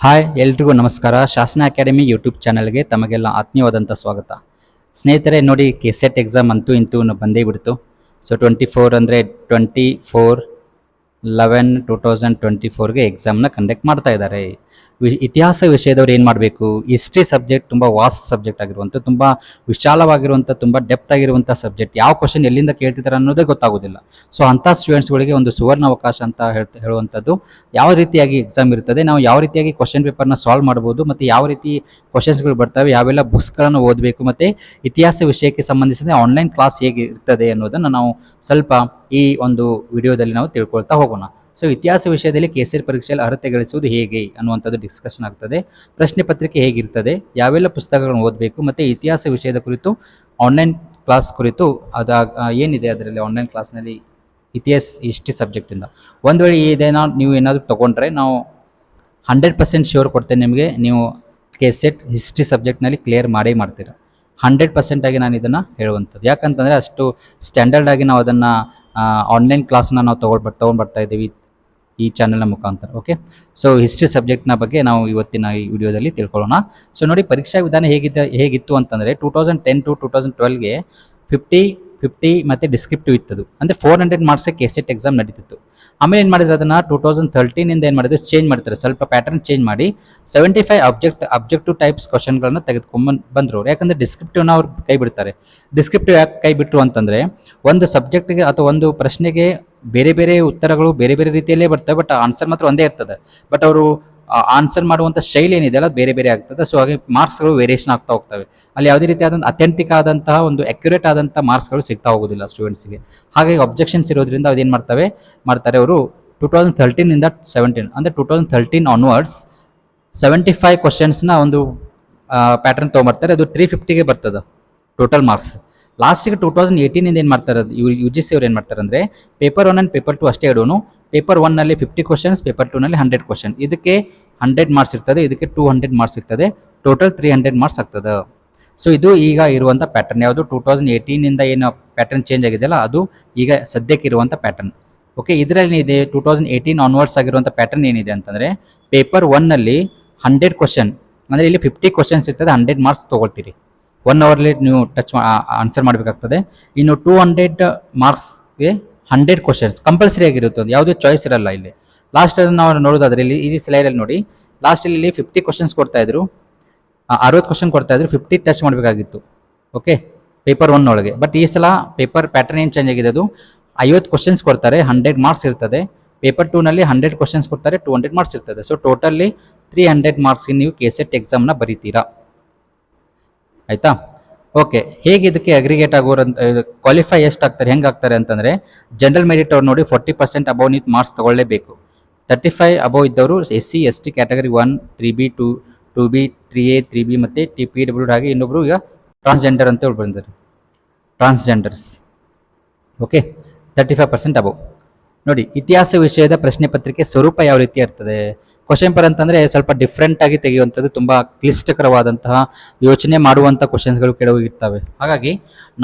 Hi ಎಲ್ರಿಗೂ ನಮಸ್ಕಾರ. ಶಾಸನ ಅಕಾಡೆಮಿ ಯೂಟ್ಯೂಬ್ ಚಾನಲ್ಗೆ ತಮಗೆಲ್ಲ ಆತ್ಮೀಯವಾದಂಥ ಸ್ವಾಗತ. ಸ್ನೇಹಿತರೆ ನೋಡಿ, ಕೆಸೆಟ್ ಎಕ್ಸಾಮ್ ಅಂತೂ ಇಂತೂ ಬಂದೇ ಬಿಡ್ತು. ಸೊ 24 ಅಂದರೆ 24/11/2024ಗೆ ಎಕ್ಸಾಮ್ನ ಕಂಡಕ್ಟ್ ಮಾಡ್ತಾ ಇದ್ದಾರೆ. ಇತಿಹಾಸ ವಿಷಯದವ್ರು ಏನು ಮಾಡಬೇಕು, ಹಿಸ್ಟ್ರಿ ಸಬ್ಜೆಕ್ಟ್ ತುಂಬ ವಾಸ್ಟ್ ಸಬ್ಜೆಕ್ಟ್ ಆಗಿರುವಂಥ, ತುಂಬ ವಿಶಾಲವಾಗಿರುವಂಥ, ತುಂಬ ಡೆಪ್ತ್ ಆಗಿರುವಂಥ ಸಬ್ಜೆಕ್ಟ್. ಯಾವ ಕ್ವಶನ್ ಎಲ್ಲಿಂದ ಕೇಳ್ತಿದ್ದಾರೆ ಅನ್ನೋದೇ ಗೊತ್ತಾಗೋದಿಲ್ಲ. ಸೊ ಅಂಥ ಸ್ಟೂಡೆಂಟ್ಸ್ಗಳಿಗೆ ಒಂದು ಸುವರ್ಣ ಅವಕಾಶ ಅಂತ ಹೇಳುವಂಥದ್ದು. ಯಾವ ರೀತಿಯಾಗಿ ಎಕ್ಸಾಮ್ ಇರ್ತದೆ, ನಾವು ಯಾವ ರೀತಿಯಾಗಿ ಕ್ವಶನ್ ಪೇಪರ್ನ ಸಾಲ್ವ್ ಮಾಡ್ಬೋದು, ಮತ್ತು ಯಾವ ರೀತಿ ಕ್ವಶನ್ಸ್ಗಳು ಬರ್ತವೆ, ಯಾವೆಲ್ಲ ಬುಕ್ಸ್ಗಳನ್ನು ಓದಬೇಕು, ಮತ್ತು ಇತಿಹಾಸ ವಿಷಯಕ್ಕೆ ಸಂಬಂಧಿಸಿದ ಆನ್ಲೈನ್ ಕ್ಲಾಸ್ ಹೇಗೆ ಇರ್ತದೆ ಅನ್ನೋದನ್ನು ನಾವು ಸ್ವಲ್ಪ ಈ ಒಂದು ವಿಡಿಯೋದಲ್ಲಿ ನಾವು ತಿಳ್ಕೊಳ್ತಾ ಹೋಗೋಣ. ಸೊ ಇತಿಹಾಸ ವಿಷಯದಲ್ಲಿ ಕೆಸೆಟ್ ಪರೀಕ್ಷೆಯಲ್ಲಿ ಅರ್ಹತೆ ಗಳಿಸುವುದು ಹೇಗೆ ಅನ್ನುವಂಥದ್ದು ಡಿಸ್ಕಷನ್ ಆಗ್ತದೆ. ಪ್ರಶ್ನೆ ಪತ್ರಿಕೆ ಹೇಗಿರ್ತದೆ, ಯಾವೆಲ್ಲ ಪುಸ್ತಕಗಳನ್ನು ಓದಬೇಕು, ಮತ್ತು ಇತಿಹಾಸ ವಿಷಯದ ಕುರಿತು ಆನ್ಲೈನ್ ಕ್ಲಾಸ್ ಕುರಿತು ಏನಿದೆ ಅದರಲ್ಲಿ ಆನ್ಲೈನ್ ಕ್ಲಾಸ್ನಲ್ಲಿ ಇತಿಹಾಸ ಹಿಸ್ಟ್ರಿ ಸಬ್ಜೆಕ್ಟಿಂದ ಒಂದು ವೇಳೆ ಇದೇನೋ ನೀವು ಏನಾದರೂ ತೊಗೊಂಡ್ರೆ ನಾವು 100% ಶ್ಯೂರ್ ಕೊಡ್ತೇನೆ ನಿಮಗೆ, ನೀವು ಕೆಸೆಟ್ ಹಿಸ್ಟ್ರಿ ಸಬ್ಜೆಕ್ಟ್ನಲ್ಲಿ ಕ್ಲಿಯರ್ ಮಾಡೇ ಮಾಡ್ತೀರಾ. 100% ಆಗಿ ನಾನು ಇದನ್ನು ಹೇಳುವಂಥದ್ದು. ಯಾಕಂತಂದರೆ ಅಷ್ಟು ಸ್ಟ್ಯಾಂಡರ್ಡ್ ಆಗಿ ನಾವು ಅದನ್ನು ಆನ್ಲೈನ್ ಕ್ಲಾಸ್ನ ನಾವು ತೊಗೊಂಡು ಬರ್ತಾ ಇದ್ದೀವಿ ಈ ಚಾನಲ್ನ ಮುಖಾಂತರ. ಓಕೆ, ಸೊ ಹಿಸ್ಟ್ರಿ ಸಬ್ಜೆಕ್ಟ್ನ ಬಗ್ಗೆ ನಾವು ಇವತ್ತಿನ ಈ ವಿಡಿಯೋದಲ್ಲಿ ತಿಳ್ಕೊಳ್ಳೋಣ. ಸೊ ನೋಡಿ, ಪರೀಕ್ಷಾ ವಿಧಾನ ಹೇಗಿತ್ತು ಅಂತಂದರೆ 2010 to 2012ಗೆ 50 ಮತ್ತು ಡಿಸ್ಕ್ರಿಪ್ಟಿವ್ ಇತ್ತದು. ಅಂದರೆ 400 ಮಾರ್ಕ್ಸ್ಗೆ ಕೆಸೆಟ್ ಎಕ್ಸಾಮ್ ನಡೀತಿತ್ತು. ಆಮೇಲೆ ಏನು ಮಾಡಿದ್ರು, ಅದನ್ನು 2013ಇಂದ ಏನು ಮಾಡಿದ್ರು, ಚೇಂಜ್ ಮಾಡ್ತಾರೆ, ಸ್ವಲ್ಪ ಪ್ಯಾಟರ್ನ್ ಚೇಂಜ್ ಮಾಡಿ 75 ಅಬ್ಜೆಕ್ಟಿವ್ ಟೈಪ್ಸ್ ಕ್ವಶನ್ಗಳನ್ನು ತೆಗೆದುಕೊಂಡು ಬಂದರು. ಯಾಕಂದರೆ ಡಿಸ್ಕ್ರಿಪ್ಟಿವ್ನ ಅವ್ರು ಕೈ ಬಿಡ್ತಾರೆ. ಡಿಸ್ಕ್ರಿಪ್ಟಿವ್ ಯಾಕೆ ಕೈ ಬಿಟ್ಟರು ಅಂತಂದರೆ, ಒಂದು ಸಬ್ಜೆಕ್ಟ್ಗೆ ಅಥವಾ ಒಂದು ಪ್ರಶ್ನೆಗೆ ಬೇರೆ ಬೇರೆ ಉತ್ತರಗಳು ಬೇರೆ ಬೇರೆ ರೀತಿಯಲ್ಲೇ ಬರ್ತವೆ, ಬಟ್ ಆನ್ಸರ್ ಮಾತ್ರ ಒಂದೇ ಇರ್ತದೆ. ಬಟ್ ಅವರು ಆನ್ಸರ್ ಮಾಡುವಂಥ ಶೈಲಿ ಏನಿದೆ ಅಲ್ಲ ಬೇರೆ ಬೇರೆ ಆಗ್ತದೆ. ಸೊ ಹಾಗೆ ಮಾರ್ಕ್ಸ್ಗಳು ವೇರಿಯೇಷನ್ ಆಗ್ತಾ ಹೋಗ್ತವೆ. ಅಲ್ಲಿ ಯಾವುದೇ ರೀತಿಯಾದಂಥ ಅಥೆಂಟಿಕ್ ಆದಂತಹ ಒಂದು ಅಕ್ಯುರೇಟ್ ಆದಂಥ ಮಾರ್ಕ್ಸ್ಗಳು ಸಿಗ್ತಾ ಹೋಗೋದಿಲ್ಲ ಸ್ಟೂಡೆಂಟ್ಸ್ಗೆ. ಹಾಗಾಗಿ ಅಬ್ಜೆಕ್ಷನ್ಸ್ ಇರೋದ್ರಿಂದ ಅದೇನು ಮಾಡ್ತಾರೆ ಅವರು 2013ಇಂದ 17 ಅಂದರೆ 2013 ಆನ್ವರ್ಡ್ಸ್ 75 ಕ್ವಶನ್ಸ್ನ ಒಂದು ಪ್ಯಾಟರ್ನ್ ತೊಗೊಂಬರ್ತಾರೆ. ಅದು 350ಗೆ ಬರ್ತದೆ ಟೋಟಲ್ ಮಾರ್ಕ್ಸ್. ಲಾಸ್ಟಿಗೆ 2018ಇಂದ ಏನು ಮಾಡ್ತಾರೆ, UGC ಅವ್ರು ಏನು ಮಾಡ್ತಾರೆ ಅಂದರೆ ಪೇಪರ್ 1 ಆ್ಯಂಡ್ ಪೇಪರ್ 2 ಅಷ್ಟೇ ಇಡೋನು. ಪೇಪರ್ 1ನಲ್ಲಿ 50 ಕ್ವಶನ್ಸ್, ಪೇಪರ್ 2ನಲ್ಲಿ 100 ಕ್ವಶನ್. ಇದಕ್ಕೆ 100 ಮಾರ್ಕ್ಸ್ ಇರ್ತದೆ, ಇದಕ್ಕೆ 200 ಮಾರ್ಕ್ಸ್ ಇರ್ತದೆ. ಟೋಟಲ್ 300 ಮಾರ್ಕ್ಸ್ ಆಗ್ತದೆ. ಸೊ ಇದು ಈಗ ಇರುವಂಥ ಪ್ಯಾಟರ್ನ್. ಯಾವುದು 2018ಇಂದ ಏನು ಪ್ಯಾಟರ್ನ್ ಚೇಂಜ್ ಆಗಿದೆಯಲ್ಲ ಅದು ಈಗ ಸದ್ಯಕ್ಕೆ ಇರುವಂಥ ಪ್ಯಾಟರ್ನ್. ಓಕೆ, ಇದರಲ್ಲಿ ಇದೆ 2018 ಆನ್ವರ್ಡ್ಸ್ ಆಗಿರುವಂಥ ಪ್ಯಾಟರ್ನ್ ಏನಿದೆ ಅಂತಂದರೆ ಪೇಪರ್ 1ನಲ್ಲಿ 100 ಕ್ವಶನ್, ಅಂದರೆ ಇಲ್ಲಿ 50 ಕ್ವಶನ್ಸ್ ಇರ್ತದೆ, 100 ಮಾರ್ಕ್ಸ್ ತೊಗೊಳ್ತೀರಿ. 1 ಅವರ್ಲಿ ನೀವು ಆನ್ಸರ್ ಮಾಡಬೇಕಾಗ್ತದೆ. ಇನ್ನು 200 ಮಾರ್ಕ್ಸ್ಗೆ 100 ಕ್ವಶನ್ಸ್ ಕಂಪಲ್ಸರಿ ಆಗಿರುತ್ತೆ, ಯಾವುದೇ ಚಾಯ್ಸ್ ಇರಲ್ಲ ಇಲ್ಲಿ. ಲಾಸ್ಟ್ ಅದನ್ನು ನಾವು ನೋಡೋದಾದ್ರೆ ಈ ಸ್ಲೈಡಲ್ಲಿ ನೋಡಿ, ಲಾಸ್ಟಲ್ಲಿ 50 ಕ್ವಶನ್ಸ್ ಕೊಡ್ತಾಯಿದ್ರು, 60 ಕ್ವಶನ್ ಕೊಡ್ತಾಯಿದ್ರು, 50 ಟಚ್ ಮಾಡಬೇಕಾಗಿತ್ತು. ಓಕೆ, ಪೇಪರ್ 1 ಒಳಗೆ. ಬಟ್ ಈ ಸಲ ಪೇಪರ್ ಪ್ಯಾಟರ್ನ್ ಏನು ಚೇಂಜ್ ಆಗಿದೆ, ಅದು 50 ಕ್ವಶನ್ಸ್ ಕೊಡ್ತಾರೆ, 100 ಮಾರ್ಕ್ಸ್ ಇರ್ತದೆ. ಪೇಪರ್ 2ನಲ್ಲಿ 100 ಕ್ವಶನ್ಸ್ ಕೊಡ್ತಾರೆ, 200 ಮಾರ್ಕ್ಸ್ ಇರ್ತದೆ. ಸೊ ಟೋಟಲಿ 300 ಮಾರ್ಕ್ಸ್ಗೆ ನೀವು ಕೆಸೆಟ್ ಎಕ್ಸಾಮ್ನ ಬರೀತೀರಾ. ಆಯಿತಾ? ಓಕೆ, ಹೇಗೆ ಇದಕ್ಕೆ ಅಗ್ರಿಗೇಟ್ ಆಗೋರಂತ ಕ್ವಾಲಿಫೈ ಎಷ್ಟು ಆಗ್ತಾರೆ, ಹೆಂಗೆ ಆಗ್ತಾರೆ ಅಂತಂದರೆ ಜನರಲ್ ಮೆರಿಟ್ ಅವ್ರು ನೋಡಿ 40% ಅಬೌವ್ ನೀವು ಮಾರ್ಕ್ಸ್ ತೊಗೊಳ್ಳೇಬೇಕು. 35 ಅಬೌವ್ ಇದ್ದವರು SC ST category 1, 3B 2B 3A 3B ಮತ್ತು PWD. ಹಾಗೆ ಇನ್ನೊಬ್ಬರು ಈಗ ಟ್ರಾನ್ಸ್ಜೆಂಡರ್ ಅಂತ ಹೇಳಿ ಬಂದಿದ್ದಾರೆ, ಟ್ರಾನ್ಸ್ಜೆಂಡರ್ಸ್. Okay, 35% above. ನೋಡಿ, ಇತಿಹಾಸ ವಿಷಯದ ಪ್ರಶ್ನೆ ಪತ್ರಿಕೆ ಸ್ವರೂಪ ಯಾವ ರೀತಿ ಇರ್ತದೆ. ಕ್ವಶನ್ ಪೇಪರ್ ಅಂತಂದರೆ ಸ್ವಲ್ಪ ಡಿಫ್ರೆಂಟ್ ಆಗಿ ತೆಗೆಯುವಂಥದ್ದು, ತುಂಬ ಕ್ಲಿಷ್ಟಕರವಾದಂತಹ ಯೋಚನೆ ಮಾಡುವಂಥ ಕ್ವಶನ್ಸ್ಗಳು ಕೆಲವು ಇರ್ತವೆ. ಹಾಗಾಗಿ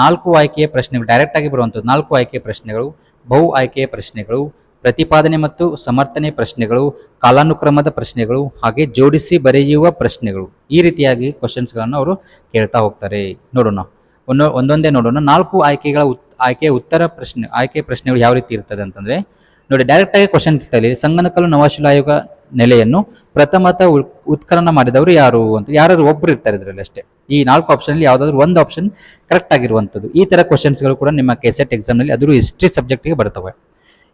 4 ಆಯ್ಕೆಯ ಪ್ರಶ್ನೆಗಳು, ಡೈರೆಕ್ಟ್ ಆಗಿ ಬರುವಂಥದ್ದು 4 ಆಯ್ಕೆಯ ಪ್ರಶ್ನೆಗಳು, ಬಹು ಆಯ್ಕೆಯ ಪ್ರಶ್ನೆಗಳು, ಪ್ರತಿಪಾದನೆ ಮತ್ತು ಸಮರ್ಥನೆ ಪ್ರಶ್ನೆಗಳು, ಕಾಲಾನುಕ್ರಮದ ಪ್ರಶ್ನೆಗಳು, ಹಾಗೆ ಜೋಡಿಸಿ ಬರೆಯುವ ಪ್ರಶ್ನೆಗಳು. ಈ ರೀತಿಯಾಗಿ ಕ್ವಶನ್ಸ್ಗಳನ್ನು ಅವರು ಕೇಳ್ತಾ ಹೋಗ್ತಾರೆ. ನೋಡೋಣ, ಒಂದೊಂದೇ ನೋಡೋಣ. 4 ಆಯ್ಕೆಯ ಪ್ರಶ್ನೆಗಳು ಯಾವ ರೀತಿ ಇರ್ತದೆ ಅಂತಂದರೆ ನೋಡಿ, ಡೈರೆಕ್ಟ್ ಆಗಿ ಕ್ವಶನ್ ಇರ್ತದೆ. ಸಂಗನಕಲ್ಲು ನವಶಿಲಾಯುಗ ನೆಲೆಯನ್ನು ಪ್ರಥಮತ ಉತ್ಖನನ ಮಾಡಿದವರು ಯಾರು ಅಂತ, ಯಾರಾದ್ರೂ ಒಬ್ರು ಇರ್ತಾರೆ ಇದರಲ್ಲಿ ಅಷ್ಟೇ. ಈ 4 ಆಪ್ಷನ್ ಯಾವುದಾದ್ರೂ ಒಂದು ಆಪ್ಷನ್ ಕರೆಕ್ಟ್ ಆಗಿರುವಂಥದ್ದು. ಈ ಥರ ಕ್ವಶನ್ಸ್ಗಳು ಕೂಡ ನಿಮ್ಮ ಕೆಸೆಟ್ ಎಕ್ಸಾಮ್ನಲ್ಲಿ ಅದರ ಹಿಸ್ಟ್ರಿ ಸಬ್ಜೆಕ್ಟಿಗೆ ಬರ್ತವೆ.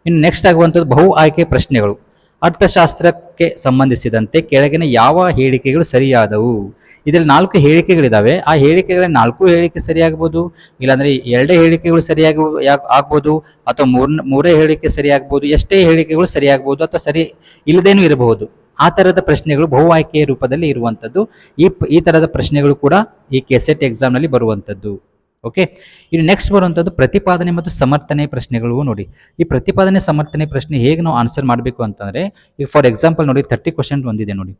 ಇನ್ನು ನೆಕ್ಸ್ಟ್ ಆಗುವಂಥದ್ದು ಬಹು ಆಯ್ಕೆ ಪ್ರಶ್ನೆಗಳು. ಅರ್ಥಶಾಸ್ತ್ರಕ್ಕೆ ಸಂಬಂಧಿಸಿದಂತೆ ಕೆಳಗಿನ ಯಾವ ಹೇಳಿಕೆಗಳು ಸರಿಯಾದವು. ಇದರಲ್ಲಿ 4 ಹೇಳಿಕೆಗಳಿದ್ದಾವೆ. ಆ ಹೇಳಿಕೆಗಳ 4 ಹೇಳಿಕೆ ಸರಿಯಾಗ್ಬೋದು, ಇಲ್ಲಾಂದರೆ 2 ಹೇಳಿಕೆಗಳು ಸರಿಯಾಗಿ ಆಗ್ಬೋದು, ಅಥವಾ ಮೂರೇ ಹೇಳಿಕೆ ಸರಿಯಾಗ್ಬೋದು, ಎಷ್ಟೇ ಹೇಳಿಕೆಗಳು ಸರಿಯಾಗ್ಬೋದು, ಅಥವಾ ಸರಿ ಇಲ್ಲದೇನೂ ಇರಬಹುದು. ಆ ಥರದ ಪ್ರಶ್ನೆಗಳು ಬಹು ಆಯ್ಕೆಯ ರೂಪದಲ್ಲಿ ಇರುವಂಥದ್ದು. ಈ ಥರದ ಪ್ರಶ್ನೆಗಳು ಕೂಡ ಈ ಕೆಸೆಟ್ ಎಕ್ಸಾಮ್ನಲ್ಲಿ ಬರುವಂಥದ್ದು. ಓಕೆ, ಇನ್ನು ನೆಕ್ಸ್ಟ್ ಬರುವಂಥದ್ದು ಪ್ರತಿಪಾದನೆ ಮತ್ತು ಸಮರ್ಥನೆ ಪ್ರಶ್ನೆಗಳು. ನೋಡಿ, ಈ ಪ್ರತಿಪಾದನೆ ಸಮರ್ಥನೆ ಪ್ರಶ್ನೆ ಹೇಗೆ ನಾವು ಆನ್ಸರ್ ಮಾಡಬೇಕು ಅಂತಂದರೆ, ಈಗ ಫಾರ್ ಎಕ್ಸಾಂಪಲ್ ನೋಡಿ 30 ಕ್ವಶನ್ ಬಂದಿದೆ ನೋಡಿ.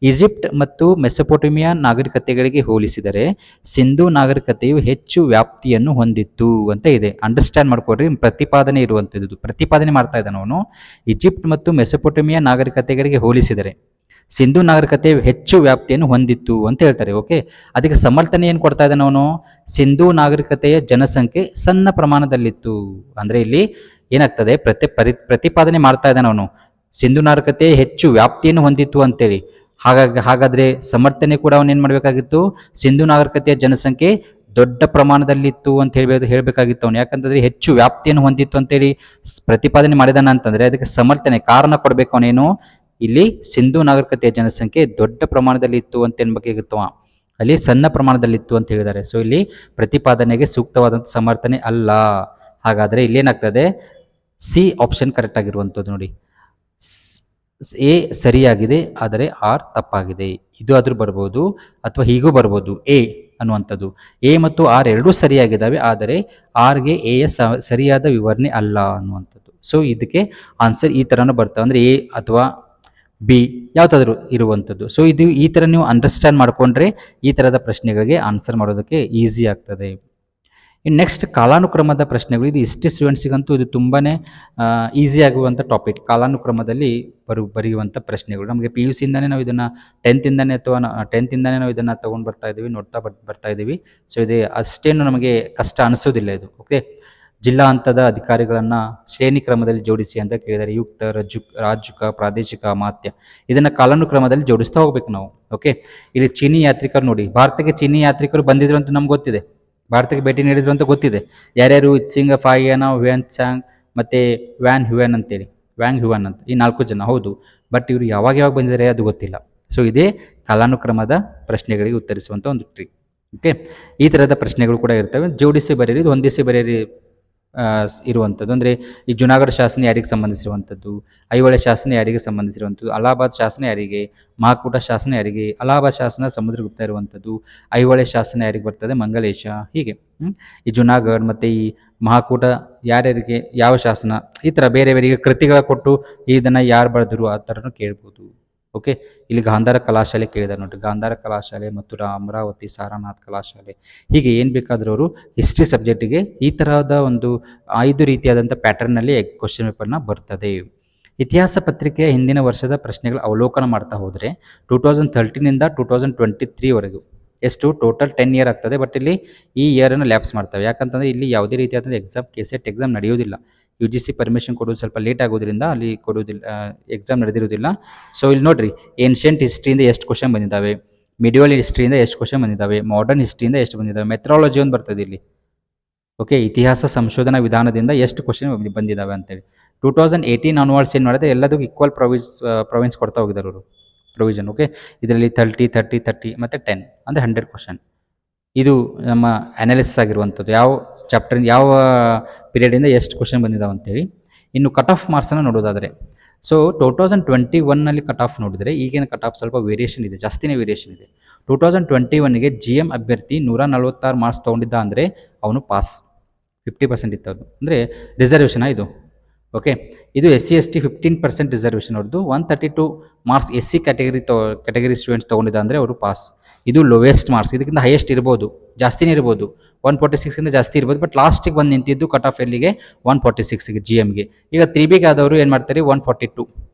ಈಜಿಪ್ಟ್ ಮತ್ತು ಮೆಸೊಪೊಟೇಮಿಯಾ ನಾಗರಿಕತೆಗಳಿಗೆ ಹೋಲಿಸಿದರೆ ಸಿಂಧೂ ನಾಗರಿಕತೆಯು ಹೆಚ್ಚು ವ್ಯಾಪ್ತಿಯನ್ನು ಹೊಂದಿತ್ತು ಅಂತ ಇದೆ. ಅಂಡರ್ಸ್ಟ್ಯಾಂಡ್ ಮಾಡ್ಕೊಡ್ರಿ, ಪ್ರತಿಪಾದನೆ ಇರುವಂಥದ್ದು. ಪ್ರತಿಪಾದನೆ ಮಾಡ್ತಾ ಇದ್ದಾನೆ ಅವನು. ಈಜಿಪ್ಟ್ ಮತ್ತು ಮೆಸೊಪೊಟೇಮಿಯಾ ನಾಗರಿಕತೆಗಳಿಗೆ ಹೋಲಿಸಿದರೆ ಸಿಂಧು ನಾಗರಿಕತೆ ಹೆಚ್ಚು ವ್ಯಾಪ್ತಿಯನ್ನು ಹೊಂದಿತ್ತು ಅಂತ ಹೇಳ್ತಾರೆ. ಓಕೆ, ಅದಕ್ಕೆ ಸಮರ್ಥನೆ ಏನು ಕೊಡ್ತಾ ಇದ್ದಾನೆ ಅವನು? ಸಿಂಧು ನಾಗರಿಕತೆಯ ಜನಸಂಖ್ಯೆ ಸಣ್ಣ ಪ್ರಮಾಣದಲ್ಲಿತ್ತು. ಅಂದ್ರೆ ಇಲ್ಲಿ ಏನಾಗ್ತದೆ, ಪ್ರತಿಪಾದನೆ ಮಾಡ್ತಾ ಇದ್ದಾನೆ ಅವನು, ಸಿಂಧು ನಾಗರಿಕತೆ ಹೆಚ್ಚು ವ್ಯಾಪ್ತಿಯನ್ನು ಹೊಂದಿತ್ತು ಅಂತೇಳಿ. ಹಾಗಾದ್ರೆ ಸಮರ್ಥನೆ ಕೂಡ ಅವನು ಏನ್ ಮಾಡ್ಬೇಕಾಗಿತ್ತು? ಸಿಂಧು ನಾಗರಿಕತೆಯ ಜನಸಂಖ್ಯೆ ದೊಡ್ಡ ಪ್ರಮಾಣದಲ್ಲಿತ್ತು ಅಂತ ಹೇಳ್ಬೇಕಾಗಿತ್ತು ಅವನು. ಯಾಕಂತಂದ್ರೆ ಹೆಚ್ಚು ವ್ಯಾಪ್ತಿಯನ್ನು ಹೊಂದಿತ್ತು ಅಂತೇಳಿ ಪ್ರತಿಪಾದನೆ ಮಾಡಿದಾನ ಅಂತಂದ್ರೆ ಅದಕ್ಕೆ ಸಮರ್ಥನೆ ಕಾರಣ ಕೊಡ್ಬೇಕು ಅವನೇನು? ಇಲ್ಲಿ ಸಿಂಧು ನಾಗರಿಕತೆಯ ಜನಸಂಖ್ಯೆ ದೊಡ್ಡ ಪ್ರಮಾಣದಲ್ಲಿ ಇತ್ತು ಅಂತ ಏನ್ಬೇಕಾಗಿತ್ತು, ಅಲ್ಲಿ ಸಣ್ಣ ಪ್ರಮಾಣದಲ್ಲಿತ್ತು ಅಂತ ಹೇಳಿದ್ದಾರೆ. ಸೊ ಇಲ್ಲಿ ಪ್ರತಿಪಾದನೆಗೆ ಸೂಕ್ತವಾದಂಥ ಸಮರ್ಥನೆ ಅಲ್ಲ. ಹಾಗಾದ್ರೆ ಇಲ್ಲಿ ಏನಾಗ್ತದೆ? ಸಿ ಆಪ್ಷನ್ ಕರೆಕ್ಟ್ ಆಗಿರುವಂಥದ್ದು ನೋಡಿ. ಎ ಸರಿಯಾಗಿದೆ, ಆದರೆ ಆರ್ ತಪ್ಪಾಗಿದೆ. ಇದು ಆದ್ರೂ ಬರ್ಬೋದು ಅಥವಾ ಹೀಗೂ ಬರ್ಬೋದು. ಎ ಅನ್ನುವಂಥದ್ದು, ಎ ಮತ್ತು ಆರ್ ಎರಡೂ ಸರಿಯಾಗಿದ್ದಾವೆ, ಆದರೆ ಆರ್ಗೆ ಎ ಸರಿಯಾದ ವಿವರಣೆ ಅಲ್ಲ ಅನ್ನುವಂಥದ್ದು. ಸೊ ಇದಕ್ಕೆ ಆನ್ಸರ್ ಈ ಥರನೂ ಬರ್ತವೆ, ಅಂದರೆ ಎ ಅಥವಾ ಬಿ ಯಾವ್ದಾದ್ರು ಇರುವಂಥದ್ದು. ಸೊ ಇದು ಈ ಥರ ನೀವು ಅಂಡರ್ಸ್ಟ್ಯಾಂಡ್ ಮಾಡಿಕೊಂಡ್ರೆ ಈ ಥರದ ಪ್ರಶ್ನೆಗಳಿಗೆ ಆನ್ಸರ್ ಮಾಡೋದಕ್ಕೆ ಈಸಿ ಆಗ್ತದೆ. ಇನ್ನು ನೆಕ್ಸ್ಟ್ ಕಾಲಾನುಕ್ರಮದ ಪ್ರಶ್ನೆಗಳು. ಇದು ಹಿಸ್ಟ್ರಿ ಸ್ಟೂಡೆಂಟ್ಸಿಗಂತೂ ಇದು ತುಂಬಾ ಈಸಿ ಆಗುವಂಥ ಟಾಪಿಕ್. ಕಾಲಾನುಕ್ರಮದಲ್ಲಿ ಬರೆಯುವಂಥ ಪ್ರಶ್ನೆಗಳು ನಮಗೆ ಪಿ ಯು ಸಿಯಿಂದನೇ ನಾವು ಇದನ್ನು ಟೆಂತಿಂದನೇ ನಾವು ಇದನ್ನು ತೊಗೊಂಡು ಬರ್ತಾ ಇದ್ದೀವಿ, ನೋಡ್ತಾ ಬರ್ತಾ ಇದ್ದೀವಿ. ಸೊ ಇದು ಅಷ್ಟೇನು ನಮಗೆ ಕಷ್ಟ ಅನಿಸೋದಿಲ್ಲ ಇದು. ಓಕೆ, ಜಿಲ್ಲಾ ಹಂತದ ಅಧಿಕಾರಿಗಳನ್ನು ಶ್ರೇಣಿ ಕ್ರಮದಲ್ಲಿ ಜೋಡಿಸಿ ಅಂತ ಕೇಳಿದ್ದಾರೆ. ಯುಕ್ತ, ರಾಜುಕ, ಪ್ರಾದೇಶಿಕ, ಅಮಾತ್ಯ, ಇದನ್ನು ಕಾಲಾನುಕ್ರಮದಲ್ಲಿ ಜೋಡಿಸ್ತಾ ಹೋಗ್ಬೇಕು ನಾವು. ಓಕೆ, ಇಲ್ಲಿ ಚೀನಿ ಯಾತ್ರಿಕರು ನೋಡಿ, ಭಾರತಕ್ಕೆ ಚೀನಿ ಯಾತ್ರಿಕರು ಬಂದಿದ್ರು ಅಂತ ನಮ್ಗೆ ಗೊತ್ತಿದೆ, ಭಾರತಕ್ಕೆ ಭೇಟಿ ನೀಡಿದ್ರು ಅಂತ ಗೊತ್ತಿದೆ. ಯಾರ್ಯಾರು? ಇತ್ಸಿಂಗ್, ಫಾಯಿಯನ, ಹ್ಯುಯನ್ ಚಾಂಗ್ ಮತ್ತು ವ್ಯಾನ್ ಹ್ಯುಯನ್ ಅಂತೇಳಿ, ವ್ಯಾಂಗ್ ಹ್ಯುಯನ್ ಅಂತ, ಈ 4 ಜನ. ಹೌದು, ಬಟ್ ಇವರು ಯಾವಾಗ ಬಂದಿದ್ದಾರೆ ಅದು ಗೊತ್ತಿಲ್ಲ. ಸೊ ಇದೇ ಕಾಲಾನುಕ್ರಮದ ಪ್ರಶ್ನೆಗಳಿಗೆ ಉತ್ತರಿಸುವಂಥ ಒಂದು ಟ್ರಿಕ್. ಓಕೆ, ಈ ಥರದ ಪ್ರಶ್ನೆಗಳು ಕೂಡ ಇರ್ತವೆ. ಜೋಡಿಸಿ ಬರೀರಿ, ಹೊಂದಿಸಿ ಬರೀರಿ ಇರುವಂಥದ್ದು. ಅಂದರೆ ಈ ಜುನಾಗಢ ಶಾಸನ ಯಾರಿಗೆ ಸಂಬಂಧಿಸಿರುವಂಥದ್ದು, ಐಹೊಳೆ ಶಾಸನ ಯಾರಿಗೆ ಸಂಬಂಧಿಸಿರುವಂಥದ್ದು, ಅಲಹಾಬಾದ್ ಶಾಸನ ಯಾರಿಗೆ, ಮಹಾಕೂಟ ಶಾಸನ ಯಾರಿಗೆ, ಅಲಹಾಬಾದ್ ಶಾಸನ ಸಮುದ್ರಗುಪ್ತ ಇರುವಂಥದ್ದು, ಐಹೊಳೆ ಶಾಸನ ಯಾರಿಗೆ ಬರ್ತದೆ, ಮಂಗಲೇಶ. ಹೀಗೆ ಈ ಜುನಾಗಢ ಮತ್ತು ಈ ಮಹಾಕೂಟ ಯಾರ್ಯಾರಿಗೆ ಯಾವ ಶಾಸನ, ಈ ಥರ ಬೇರೆ ಬೇರೆ ಕೃತಿಗಳ ಕೊಟ್ಟು ಇದನ್ನು ಯಾರು ಬರೆದ್ರು ಆ ಥರನೂ ಕೇಳ್ಬೋದು. ಓಕೆ, ಇಲ್ಲಿ ಗಾಂಧಾರ ಕಲಾಶಾಲೆ ಕೇಳಿದ್ದಾರೆ ನೋಡ್ರಿ, ಗಾಂಧಾರ ಕಲಾಶಾಲೆ, ಮಥುರಾ, ಅಮರಾವತಿ, ಸಾರನಾಥ್ ಕಲಾಶಾಲೆ, ಹೀಗೆ ಏನು ಬೇಕಾದರೂ ಅವರು ಹಿಸ್ಟ್ರಿ ಸಬ್ಜೆಕ್ಟಿಗೆ ಈ ತರಹದ ಒಂದು 5 ರೀತಿಯಾದಂಥ ಪ್ಯಾಟರ್ನಲ್ಲಿ ಕ್ವಶನ್ ಪೇಪರ್ನ ಬರ್ತದೆ. ಇತಿಹಾಸ ಪತ್ರಿಕೆಯ ಹಿಂದಿನ ವರ್ಷದ ಪ್ರಶ್ನೆಗಳ ಅವಲೋಕನ ಮಾಡ್ತಾ ಹೋದರೆ 2013ಇಂದ 2023ವರೆಗೂ ಎಷ್ಟು ಟೋಟಲ್ 10 ಇಯರ್ ಆಗ್ತದೆ. ಬಟ್ ಇಲ್ಲಿ ಈ ಇಯರನ್ನು ಲ್ಯಾಪ್ಸ್ ಮಾಡ್ತವೆ. ಯಾಕಂತಂದರೆ ಇಲ್ಲಿ ಯಾವುದೇ ರೀತಿಯಾದ ಎಕ್ಸಾಮ್ ಕೆಸೆಟ್ ಎಕ್ಸಾಮ್ ನಡೆಯೋದಿಲ್ಲ. UGC ಪರ್ಮಿಷನ್ ಕೊಡೋದು ಸ್ವಲ್ಪ ಲೇಟ್ ಆಗೋದ್ರಿಂದ ಅಲ್ಲಿ ಕೊಡೋದಿಲ್ಲ, ಎಕ್ಸಾಮ್ ನಡೆದಿರೋದಿಲ್ಲ. ಸೊ ಇಲ್ಲಿ ನೋಡ್ರಿ, ಏನ್ಷಿಯಂಟ್ ಹಿಸ್ಟ್ರಿಯಿಂದ ಎಷ್ಟು ಕ್ವಶನ್ ಬಂದಿದ್ದಾವೆ, ಮಿಡಿವಲ್ ಹಿಸ್ಟ್ರಿಯಿಂದ ಎಷ್ಟು ಕ್ವಶನ್ ಬಂದಿದ್ದಾವೆ, ಮಾಡರ್ನ್ ಹಿಸ್ಟ್ರಿಯಿಂದ ಎಷ್ಟು ಬಂದಿದ್ದಾವೆ, ಮೆಥ್ರಾಲಜಿ ಒಂದು ಬರ್ತದೆ ಇಲ್ಲಿ. ಓಕೆ, ಇತಿಹಾಸ ಸಂಶೋಧನಾ ವಿಧಾನದಿಂದ ಎಷ್ಟು ಕ್ವಶನ್ ಬಂದಿದ್ದಾವೆ ಅಂತೇಳಿ. 2018 ಆನ್ವರ್ಡ್ಸ್ ಏನು ಮಾಡಿದ್ರೆ ಎಲ್ಲದಕ್ಕೂ ಈಕ್ವಲ್ ಪ್ರೊವಿನ್ಸ್ ಕೊಡ್ತಾ ಹೋಗಿದ್ದಾರೆ ಅವರು, ಪ್ರೊವಿಷನ್. ಓಕೆ, ಇದರಲ್ಲಿ 30, 30, 30 ಮತ್ತು 10 ಅಂದರೆ 100 ಕ್ವಶನ್. ಇದು ನಮ್ಮ ಅನಾಲಿಸಿಸ್ ಆಗಿರುವಂಥದ್ದು, ಯಾವ ಚಾಪ್ಟರ್ ಯಾವ ಪೀರಿಯಡಿಂದ ಎಷ್ಟು ಕ್ವಶನ್ ಬಂದಿದ್ದಾವೆ ಅಂತೇಳಿ. ಇನ್ನು ಕಟ್ ಆಫ್ ಮಾರ್ಕ್ಸನ್ನು ನೋಡೋದಾದರೆ, ಸೊ 2021ನಲ್ಲಿ ಕಟ್ ಆಫ್ ನೋಡಿದರೆ ಈಗಿನ ಕಟ್ ಆಫ್ ಸ್ವಲ್ಪ ವೇರಿಯೇಷನ್ ಇದೆ, ಜಾಸ್ತಿನೇ ವೇರಿಯೇಷನ್ ಇದೆ. 2021ಗೆ GM ಅಭ್ಯರ್ಥಿ 146 ಮಾರ್ಕ್ಸ್ ತೊಗೊಂಡಿದ್ದ ಅಂದರೆ ಅವನು ಪಾಸ್, 50% ಇತ್ತು. ಅದು ಅಂದರೆ ರಿಸರ್ವೇಷನ್ ಇದು. ಓಕೆ, ಇದು SC ST 15% ರಿಸರ್ವೇಷನ್ ಅವ್ರದ್ದು. 132 ಮಾರ್ಕ್ಸ್ SC ಕ್ಯಾಟಗರಿ ಸ್ಟೂಡೆಂಟ್ಸ್ ತೊಗೊಂಡಿದ್ದ ಅಂದರೆ ಅವರು ಪಾಸ್. ಇದು ಲೋವೆಸ್ಟ್ ಮಾರ್ಕ್ಸ್, ಇದಕ್ಕಿಂತ ಹೈಯೆಸ್ಟ್ ಇರ್ಬೋದು, ಜಾಸ್ತಿನೇ ಇರ್ಬೋದು, 146ಗಿಂತ ಜಾಸ್ತಿ ಇರ್ಬೋದು. ಬಟ್ ಲಾಸ್ಟಿಗೆ ಬಂದು ನಿಂತಿದ್ದು ಕಟ್ ಆಫ್ ಎಲ್ಲಿಗೆ 146ಗೆ GMಗೆ. ಈಗ 3Bಗೆ ಆದವರು ಏನು ಮಾಡ್ತಾರೆ, 142